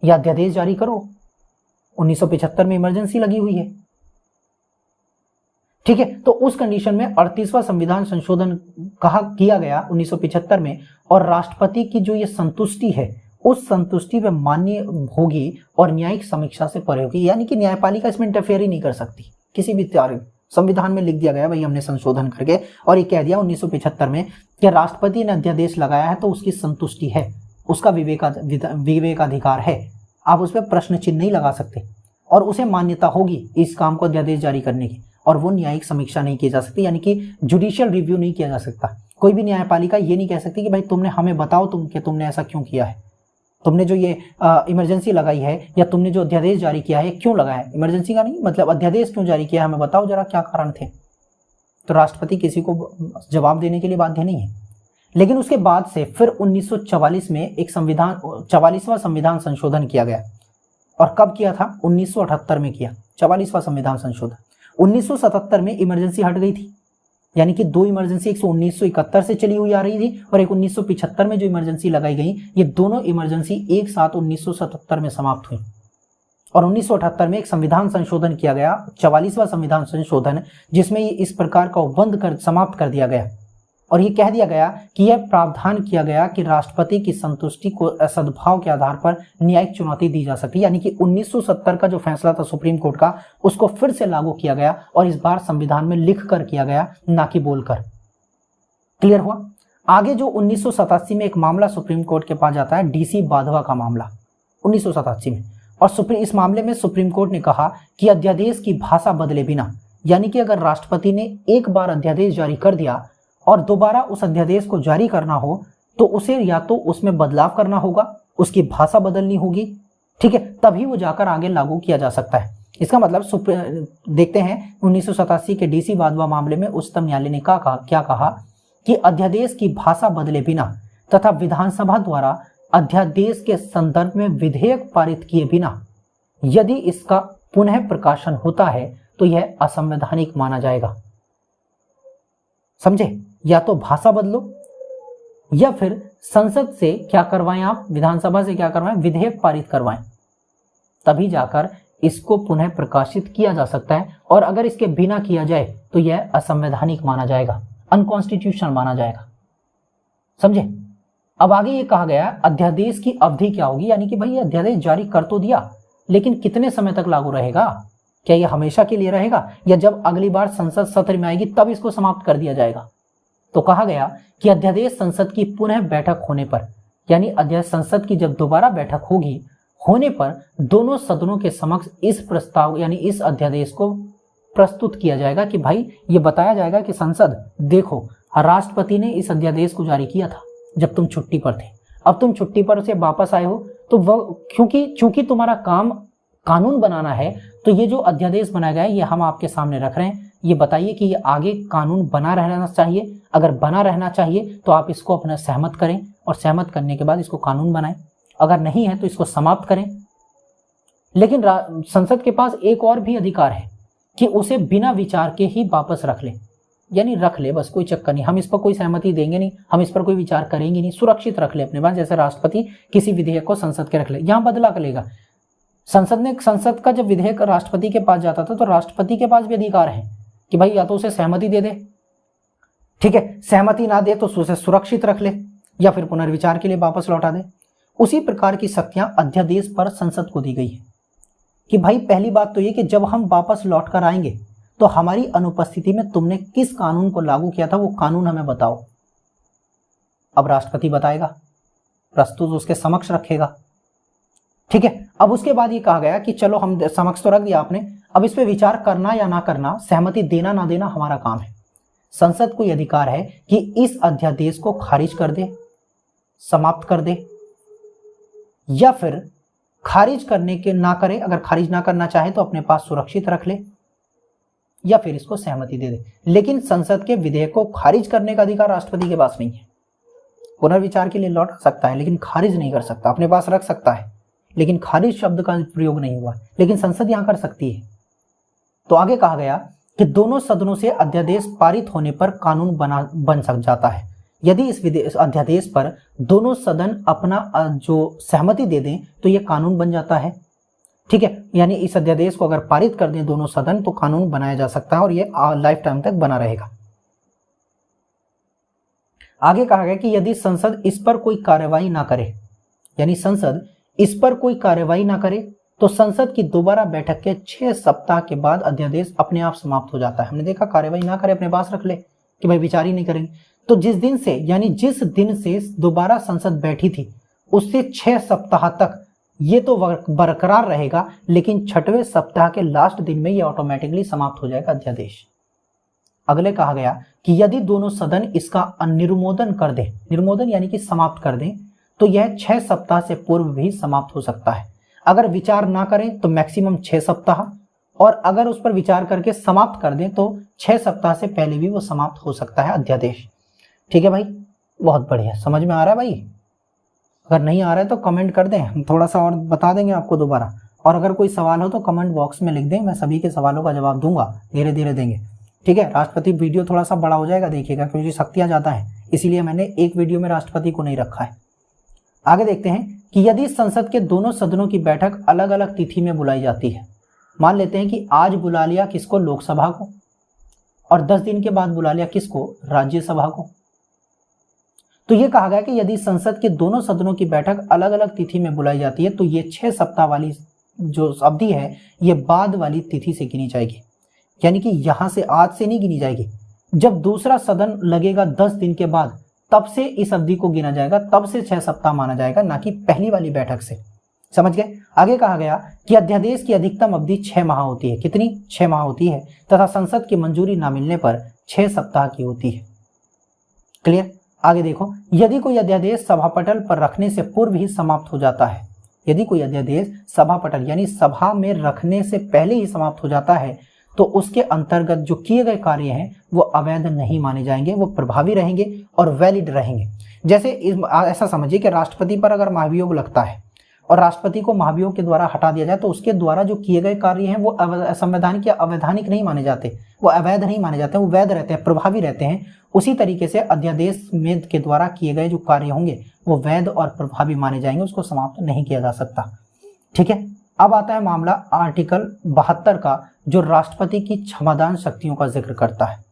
या अध्यादेश जारी करो, 1975 में इमरजेंसी लगी हुई है। ठीक है, तो उस कंडीशन में 38वां संविधान संशोधन किया गया 1975 में, और राष्ट्रपति की जो ये संतुष्टि है उस संतुष्टि पे मान्य होगी और न्यायिक समीक्षा से परे होगी, यानी कि न्यायपालिका इसमें इंटरफेयर ही नहीं कर सकती किसी भी तरह। संविधान में लिख दिया गया भाई हमने संशोधन करके, और ये कह दिया 1975 में कि राष्ट्रपति ने अध्यादेश लगाया है तो उसकी संतुष्टि है, उसका विवेकाधिकार है, आप उस पर प्रश्न चिन्ह नहीं लगा सकते और उसे मान्यता होगी इस काम को अध्यादेश जारी करने की, और वो न्यायिक समीक्षा नहीं की जा सकती, यानी कि जुडिशियल रिव्यू नहीं किया जा सकता। कोई भी न्यायपालिका ये नहीं कह सकती कि भाई तुमने हमें बताओ कि तुमने ऐसा क्यों किया है, तुमने जो ये इमरजेंसी लगाई है या तुमने जो अध्यादेश जारी किया है क्यों लगाया है, इमरजेंसी का नहीं मतलब अध्यादेश क्यों जारी किया, हमें बताओ जरा क्या कारण थे। तो राष्ट्रपति किसी को जवाब देने के लिए बाध्य नहीं है। लेकिन उसके बाद से फिर 1944 में एक 44वां संविधान संशोधन किया गया। और कब किया था? 1978 में किया 44वां संविधान संशोधन। 1977 में इमरजेंसी हट गई थी, यानी कि दो इमरजेंसी, एक 1971 से चली हुई आ रही थी और एक 1975 में जो इमरजेंसी लगाई गई, ये दोनों इमरजेंसी एक साथ 1977 में समाप्त हुई। और 1978 में एक संविधान संशोधन किया गया, 44वां संविधान संशोधन, जिसमें ये इस प्रकार का उपबंध समाप्त कर दिया गया और ये कह दिया गया कि यह प्रावधान किया गया कि राष्ट्रपति की संतुष्टि को सद्भाव के आधार पर न्यायिक चुनौती दी जा सकती है। यानी कि 1970 का जो फैसला था सुप्रीम कोर्ट का, उसको फिर से लागू किया गया और इस बार संविधान में लिख कर किया गया, ना कि बोलकर। क्लियर हुआ? आगे जो 1987 में एक मामला सुप्रीम कोर्ट के पास जाता है, डीसी वाधवा का मामला 1987 में, और इस मामले में सुप्रीम कोर्ट ने कहा कि अध्यादेश की भाषा बदले बिना, यानी कि अगर राष्ट्रपति ने एक बार अध्यादेश जारी कर दिया और दोबारा उस अध्यादेश को जारी करना हो तो उसे या तो उसमें बदलाव करना होगा, उसकी भाषा बदलनी होगी, ठीक है, तभी वो जाकर आगे लागू किया जा सकता है। इसका मतलब देखते हैं 1987 के डीसी वाधवा मामले में उच्चतम न्यायालय ने क्या कहा कि अध्यादेश की भाषा बदले बिना तथा विधानसभा द्वारा अध्यादेश के संदर्भ में विधेयक पारित किए बिना यदि इसका पुनः प्रकाशन होता है तो यह असंवैधानिक माना जाएगा। समझे? या तो भाषा बदलो या फिर संसद से क्या करवाएं, आप विधानसभा से क्या करवाएं, विधेयक पारित करवाएं, तभी जाकर इसको पुनः प्रकाशित किया जा सकता है। और अगर इसके बिना किया जाए तो यह असंवैधानिक माना जाएगा, अनकॉन्स्टिट्यूशनल माना जाएगा। समझे? अब आगे ये कहा गया अध्यादेश की अवधि क्या होगी, यानी कि भाई ये अध्यादेश जारी कर तो दिया लेकिन कितने समय तक लागू रहेगा, क्या ये हमेशा के लिए रहेगा या जब अगली बार संसद सत्र में आएगी तब इसको समाप्त कर दिया जाएगा। तो कहा गया कि अध्यादेश संसद की पुनः बैठक होने पर, यानी अध्यादेश संसद की जब दोबारा बैठक होने पर दोनों सदनों के समक्ष इस प्रस्ताव यानी इस अध्यादेश को प्रस्तुत किया जाएगा कि भाई ये बताया जाएगा कि संसद देखो, राष्ट्रपति ने इस अध्यादेश को जारी किया था जब तुम छुट्टी पर थे, अब तुम छुट्टी पर से वापस आए हो तो वह क्योंकि तुम्हारा काम कानून बनाना है तो ये जो अध्यादेश बनाया गया है ये हम आपके सामने रख रहे हैं, ये बताइए कि ये आगे कानून बना रहना चाहिए, अगर बना रहना चाहिए तो आप इसको अपना सहमत करें और सहमत करने के बाद इसको कानून बनाएं, अगर नहीं है तो इसको समाप्त करें। लेकिन संसद के पास एक और भी अधिकार है कि उसे बिना विचार के ही वापस रख ले, यानी रख ले बस, कोई चक्कर नहीं, हम इस पर कोई सहमति देंगे नहीं, हम इस पर कोई विचार करेंगे नहीं, सुरक्षित रख ले अपने पास, जैसे राष्ट्रपति किसी विधेयक को संसद के रख ले, यहां बदला कर लेगा। संसद का जब विधेयक राष्ट्रपति के पास जाता था तो राष्ट्रपति के पास भी अधिकार है कि भाई या तो उसे सहमति दे दे, ठीक है, सहमति ना दे तो उसे सुरक्षित रख ले या फिर पुनर्विचार के लिए वापस लौटा दे। उसी प्रकार की शक्तियां अध्यादेश पर संसद को दी गई है कि भाई पहली बात तो ये कि जब हम वापस लौट कर आएंगे तो हमारी अनुपस्थिति में तुमने किस कानून को लागू किया था वो कानून हमें बताओ। अब राष्ट्रपति बताएगा, प्रस्तुत उसके समक्ष रखेगा, ठीक है। अब उसके बाद ये कहा गया कि चलो हम समक्ष तो रख दिया आपने, अब इस पे विचार करना या ना करना, सहमति देना ना देना हमारा काम है। संसद को यह अधिकार है कि इस अध्यादेश को खारिज कर दे, समाप्त कर दे, या फिर खारिज करने के ना करे, अगर खारिज ना करना चाहे तो अपने पास सुरक्षित रख ले, या फिर इसको सहमति दे दे। लेकिन संसद के विधेयक को खारिज करने का अधिकार राष्ट्रपति के पास नहीं है। पुनर्विचार के लिए लौट सकता है लेकिन खारिज नहीं कर सकता, अपने पास रख सकता है लेकिन खारिज शब्द का प्रयोग नहीं हुआ, लेकिन संसद यहां कर सकती है। तो आगे कहा गया कि दोनों सदनों से अध्यादेश पारित होने पर कानून बन सक जाता है। यदि इस अध्यादेश पर दोनों सदन अपना जो सहमति दे दें तो यह कानून बन जाता है, ठीक है। यानी इस अध्यादेश को अगर पारित कर दें दोनों सदन तो कानून बनाया जा सकता है और यह लाइफ टाइम तक बना रहेगा। आगे कहा गया कि यदि संसद इस पर कोई कार्यवाही ना करे, यानी संसद इस पर कोई कार्यवाही ना करे तो संसद की दोबारा बैठक के 6 सप्ताह के बाद अध्यादेश अपने आप समाप्त हो जाता है। हमने देखा कार्यवाही ना करे, अपने पास रख ले कि भाई विचार ही नहीं करेंगे। तो जिस दिन से दोबारा संसद बैठी थी उससे 6 सप्ताह तक ये तो बरकरार रहेगा, लेकिन 6वें सप्ताह के लास्ट दिन में ये ऑटोमेटिकली समाप्त हो जाएगा अध्यादेश। अगले कहा गया कि यदि दोनों सदन इसका अनुमोदन कर दें, निर्मोदन यानी कि समाप्त कर दें, तो यह 6 सप्ताह से पूर्व भी समाप्त हो सकता है। अगर विचार ना करें तो मैक्सिमम 6 सप्ताह, और अगर उस पर विचार करके समाप्त कर दें तो 6 सप्ताह से पहले भी वो समाप्त हो सकता है अध्यादेश। ठीक है भाई, बहुत बढ़िया, समझ में आ रहा है भाई? अगर नहीं आ रहा है तो कमेंट कर दें, हम थोड़ा सा और बता देंगे आपको दोबारा। और अगर कोई सवाल हो तो कमेंट बॉक्स में लिख दें, मैं सभी के सवालों का जवाब दूंगा, धीरे धीरे देंगे। ठीक है, राष्ट्रपति वीडियो थोड़ा सा बड़ा हो जाएगा देखिएगा, क्योंकि शक्तियां ज़्यादा हैं, इसीलिए मैंने एक वीडियो में राष्ट्रपति को नहीं रखा है। आगे देखते हैं कि यदि संसद के दोनों सदनों की बैठक अलग अलग तिथि में बुलाई जाती है, मान लेते हैं कि आज बुला लिया किसको, लोकसभा को, और 10 दिन के बाद बुला लिया किसको, राज्यसभा को, तो ये कहा गया कि यदि संसद के दोनों सदनों की बैठक अलग अलग तिथि में बुलाई जाती है तो ये 6 सप्ताह वाली जो अवधि है ये बाद वाली तिथि से गिनी जाएगी, यानी कि यहां से आज से नहीं गिनी जाएगी। जब दूसरा सदन लगेगा 10 दिन के बाद, तब से इस अवधि को गिना जाएगा, तब से 6 सप्ताह माना जाएगा, ना कि पहली वाली बैठक से। समझ गए? आगे कहा गया कि अध्यादेश की अधिकतम अवधि 6 माह होती है। कितनी? 6 माह होती है, तथा संसद की मंजूरी ना मिलने पर 6 सप्ताह की होती है। क्लियर? आगे देखो, यदि कोई अध्यादेश सभापटल पर रखने से पूर्व ही समाप्त हो जाता है, यदि कोई अध्यादेश सभापटल यानी सभा में रखने से पहले ही समाप्त हो जाता है, तो उसके अंतर्गत जो किए गए कार्य हैं वो अवैध नहीं माने जाएंगे, वो प्रभावी रहेंगे और वैलिड रहेंगे। जैसे ऐसा समझिए कि राष्ट्रपति पर अगर महाभियोग लगता है और राष्ट्रपति को महाभियोग के द्वारा हटा दिया जाए, तो उसके द्वारा जो किए गए कार्य हैं वो असंवैधानिक या अवैधानिक नहीं माने जाते, वो अवैध नहीं माने जाते, वो वैध रहते हैं, प्रभावी रहते हैं। उसी तरीके से अध्यादेश में के द्वारा किए गए जो कार्य होंगे वो वैध और प्रभावी माने जाएंगे, उसको समाप्त नहीं किया जा सकता। ठीक है, अब आता है मामला आर्टिकल 72 का, जो राष्ट्रपति की क्षमादान शक्तियों का जिक्र करता है।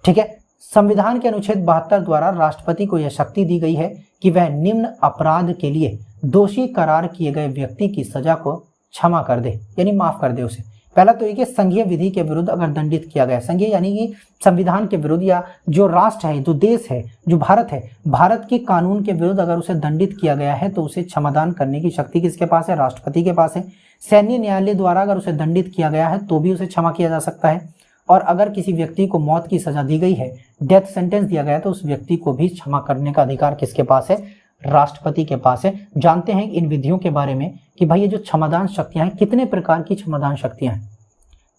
ठीक है, संविधान के अनुच्छेद 72 द्वारा राष्ट्रपति को यह शक्ति दी गई है कि वह निम्न अपराध के लिए दोषी करार किए गए व्यक्ति की सजा को क्षमा कर दे, यानी माफ कर दे उसे। पहला तो ये कि संघीय विधि के विरुद्ध अगर दंडित किया गया, संघीय यानी कि संविधान के विरुद्ध, या जो राष्ट्र है, जो देश है, जो भारत है, भारत के कानून के विरुद्ध अगर उसे दंडित किया गया है तो उसे क्षमादान करने की शक्ति किसके पास है? राष्ट्रपति के पास है। सैन्य न्यायालय द्वारा अगर उसे दंडित किया गया है तो भी उसे क्षमा किया जा सकता है। और अगर किसी व्यक्ति को मौत की सजा दी गई है, डेथ सेंटेंस दिया गया है, तो उस व्यक्ति को भी क्षमा करने का अधिकार किसके पास है? राष्ट्रपति के पास है। जानते हैं इन विधियों के बारे में कि भाई ये जो क्षमादान शक्तियां हैं, कितने प्रकार की क्षमादान शक्तियां हैं।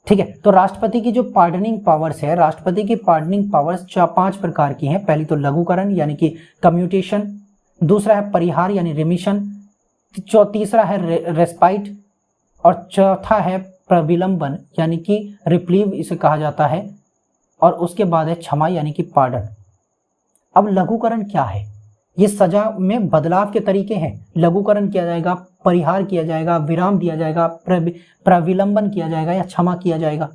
ठीक है, तो राष्ट्रपति की जो पार्डनिंग पावर्स है, राष्ट्रपति की पार्डनिंग पावर्स 5 प्रकार की हैं। पहली तो लघुकरण यानी कि कम्यूटेशन, दूसरा है परिहार यानी रिमिशन, तीसरा है रेस्पाइट, और चौथा है प्रविलंबन यानी कि रिप्लीव इसे कहा जाता है, और उसके बाद है क्षमा यानी कि पार्डन। अब लघुकरण क्या है? ये सजा में बदलाव के तरीके हैं। लघुकरण किया जाएगा, परिहार किया जाएगा, विराम दिया जाएगा, प्रविलंबन किया जाएगा या क्षमा किया जाएगा।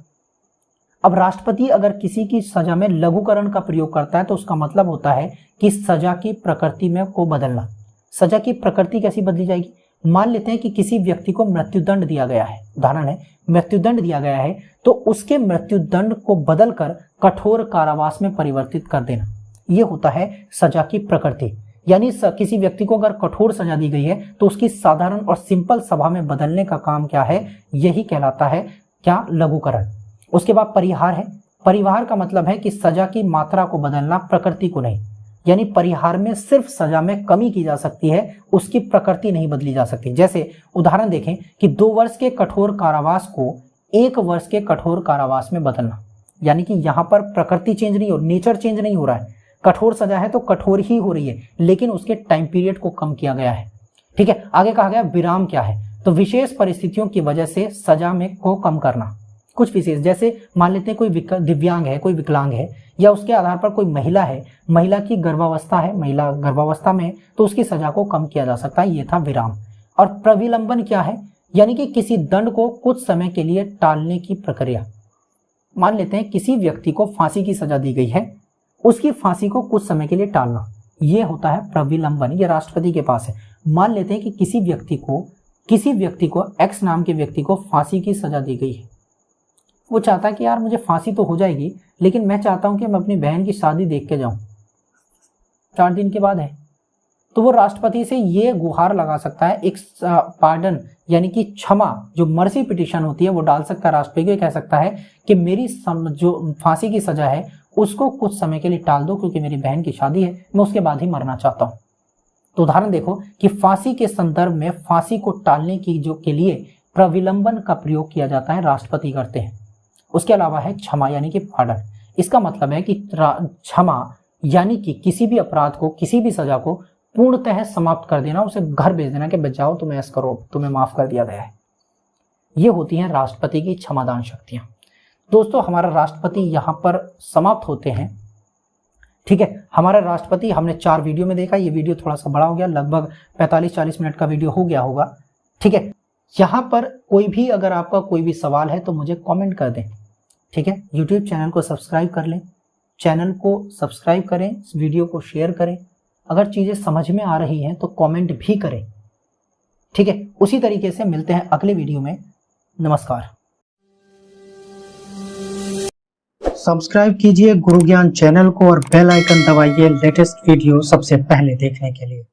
अब राष्ट्रपति अगर किसी की सजा में लघुकरण का प्रयोग करता है तो उसका मतलब होता है कि सजा की प्रकृति में को बदलना। सजा की प्रकृति कैसी बदली जाएगी? मान लेते हैं कि किसी व्यक्ति को मृत्युदंड दिया गया है, उदाहरण है मृत्युदंड दिया गया है, तो उसके मृत्युदंड को बदलकर कठोर कारावास में परिवर्तित कर देना, ये होता है सजा की प्रकृति। यानी किसी व्यक्ति को अगर कठोर सजा दी गई है तो उसकी साधारण और सिंपल सभा में बदलने का काम क्या है? यही कहलाता है क्या? लघुकरण। उसके बाद परिहार है। परिहार का मतलब है कि सजा की मात्रा को बदलना, प्रकृति को नहीं। यानी परिहार में सिर्फ सजा में कमी की जा सकती है, उसकी प्रकृति नहीं बदली जा सकती। जैसे उदाहरण देखें कि 2 वर्ष के कठोर कारावास को 1 वर्ष के कठोर कारावास में बदलना, यानी कि यहाँ पर प्रकृति चेंज नहीं हो, नेचर चेंज नहीं हो रहा है। कठोर सजा है तो कठोर ही हो रही है, लेकिन उसके टाइम पीरियड को कम किया गया है। ठीक है, आगे कहा गया विराम क्या है? तो विशेष परिस्थितियों की वजह से सजा में को कम करना। कुछ विशेष, जैसे मान लेते हैं कोई दिव्यांग है, कोई विकलांग है, या उसके आधार पर कोई महिला है, महिला की गर्भावस्था है, महिला गर्भावस्था में, तो उसकी सजा को कम किया जा सकता है, ये था विराम। और प्रविलंबन क्या है? यानी कि किसी दंड को कुछ समय के लिए टालने की प्रक्रिया। मान लेते हैं किसी व्यक्ति को फांसी की सजा दी गई है, उसकी फांसी को कुछ समय के लिए टालना, ये होता है प्रविलंबन, ये राष्ट्रपति के पास है। मान लेते हैं कि किसी व्यक्ति को एक्स नाम के व्यक्ति को फांसी की सजा दी गई है, वो चाहता है कि यार मुझे फांसी तो हो जाएगी, लेकिन मैं चाहता हूं कि मैं अपनी बहन की शादी देख के जाऊं, 4 दिन के बाद है, तो वो राष्ट्रपति से ये गुहार लगा सकता है, एक पार्डन यानी कि क्षमा, जो मर्सी पिटिशन होती है वो डाल सकता है राष्ट्रपति को, कह सकता है कि मेरी जो फांसी की सजा है उसको कुछ समय के लिए टाल दो, क्योंकि मेरी बहन की शादी है, मैं उसके बाद ही मरना चाहता हूं। तो उदाहरण देखो कि फांसी के संदर्भ में फांसी को टालने की जो के लिए प्रविलंबन का प्रयोग किया जाता है, राष्ट्रपति करते हैं। उसके अलावा है क्षमा यानी कि पार्डन। इसका मतलब है कि क्षमा यानी कि किसी भी अपराध को, किसी भी सजा को पूर्णतः समाप्त कर देना, उसे घर भेज देना कि बच जाओ, तुम्हें ऐसा करो, तुम्हें माफ कर दिया गया है। ये होती हैं राष्ट्रपति की क्षमादान शक्तियां। दोस्तों हमारा राष्ट्रपति यहाँ पर समाप्त होते हैं। ठीक है, हमारा राष्ट्रपति हमने 4 वीडियो में देखा, ये वीडियो थोड़ा सा बड़ा हो गया, लगभग 45-40 मिनट का वीडियो हो गया होगा। ठीक है, यहाँ पर कोई भी अगर आपका कोई भी सवाल है तो मुझे कमेंट कर दें। ठीक है, यूट्यूब चैनल को सब्सक्राइब कर लें, चैनल को सब्सक्राइब करें, इस वीडियो को शेयर करें। अगर चीज़ें समझ में आ रही हैं तो कमेंट भी करें। ठीक है, उसी तरीके से मिलते हैं अगले वीडियो में। नमस्कार। सब्सक्राइब कीजिए गुरु ज्ञान चैनल को और बेल आइकन दबाइए लेटेस्ट वीडियो सबसे पहले देखने के लिए।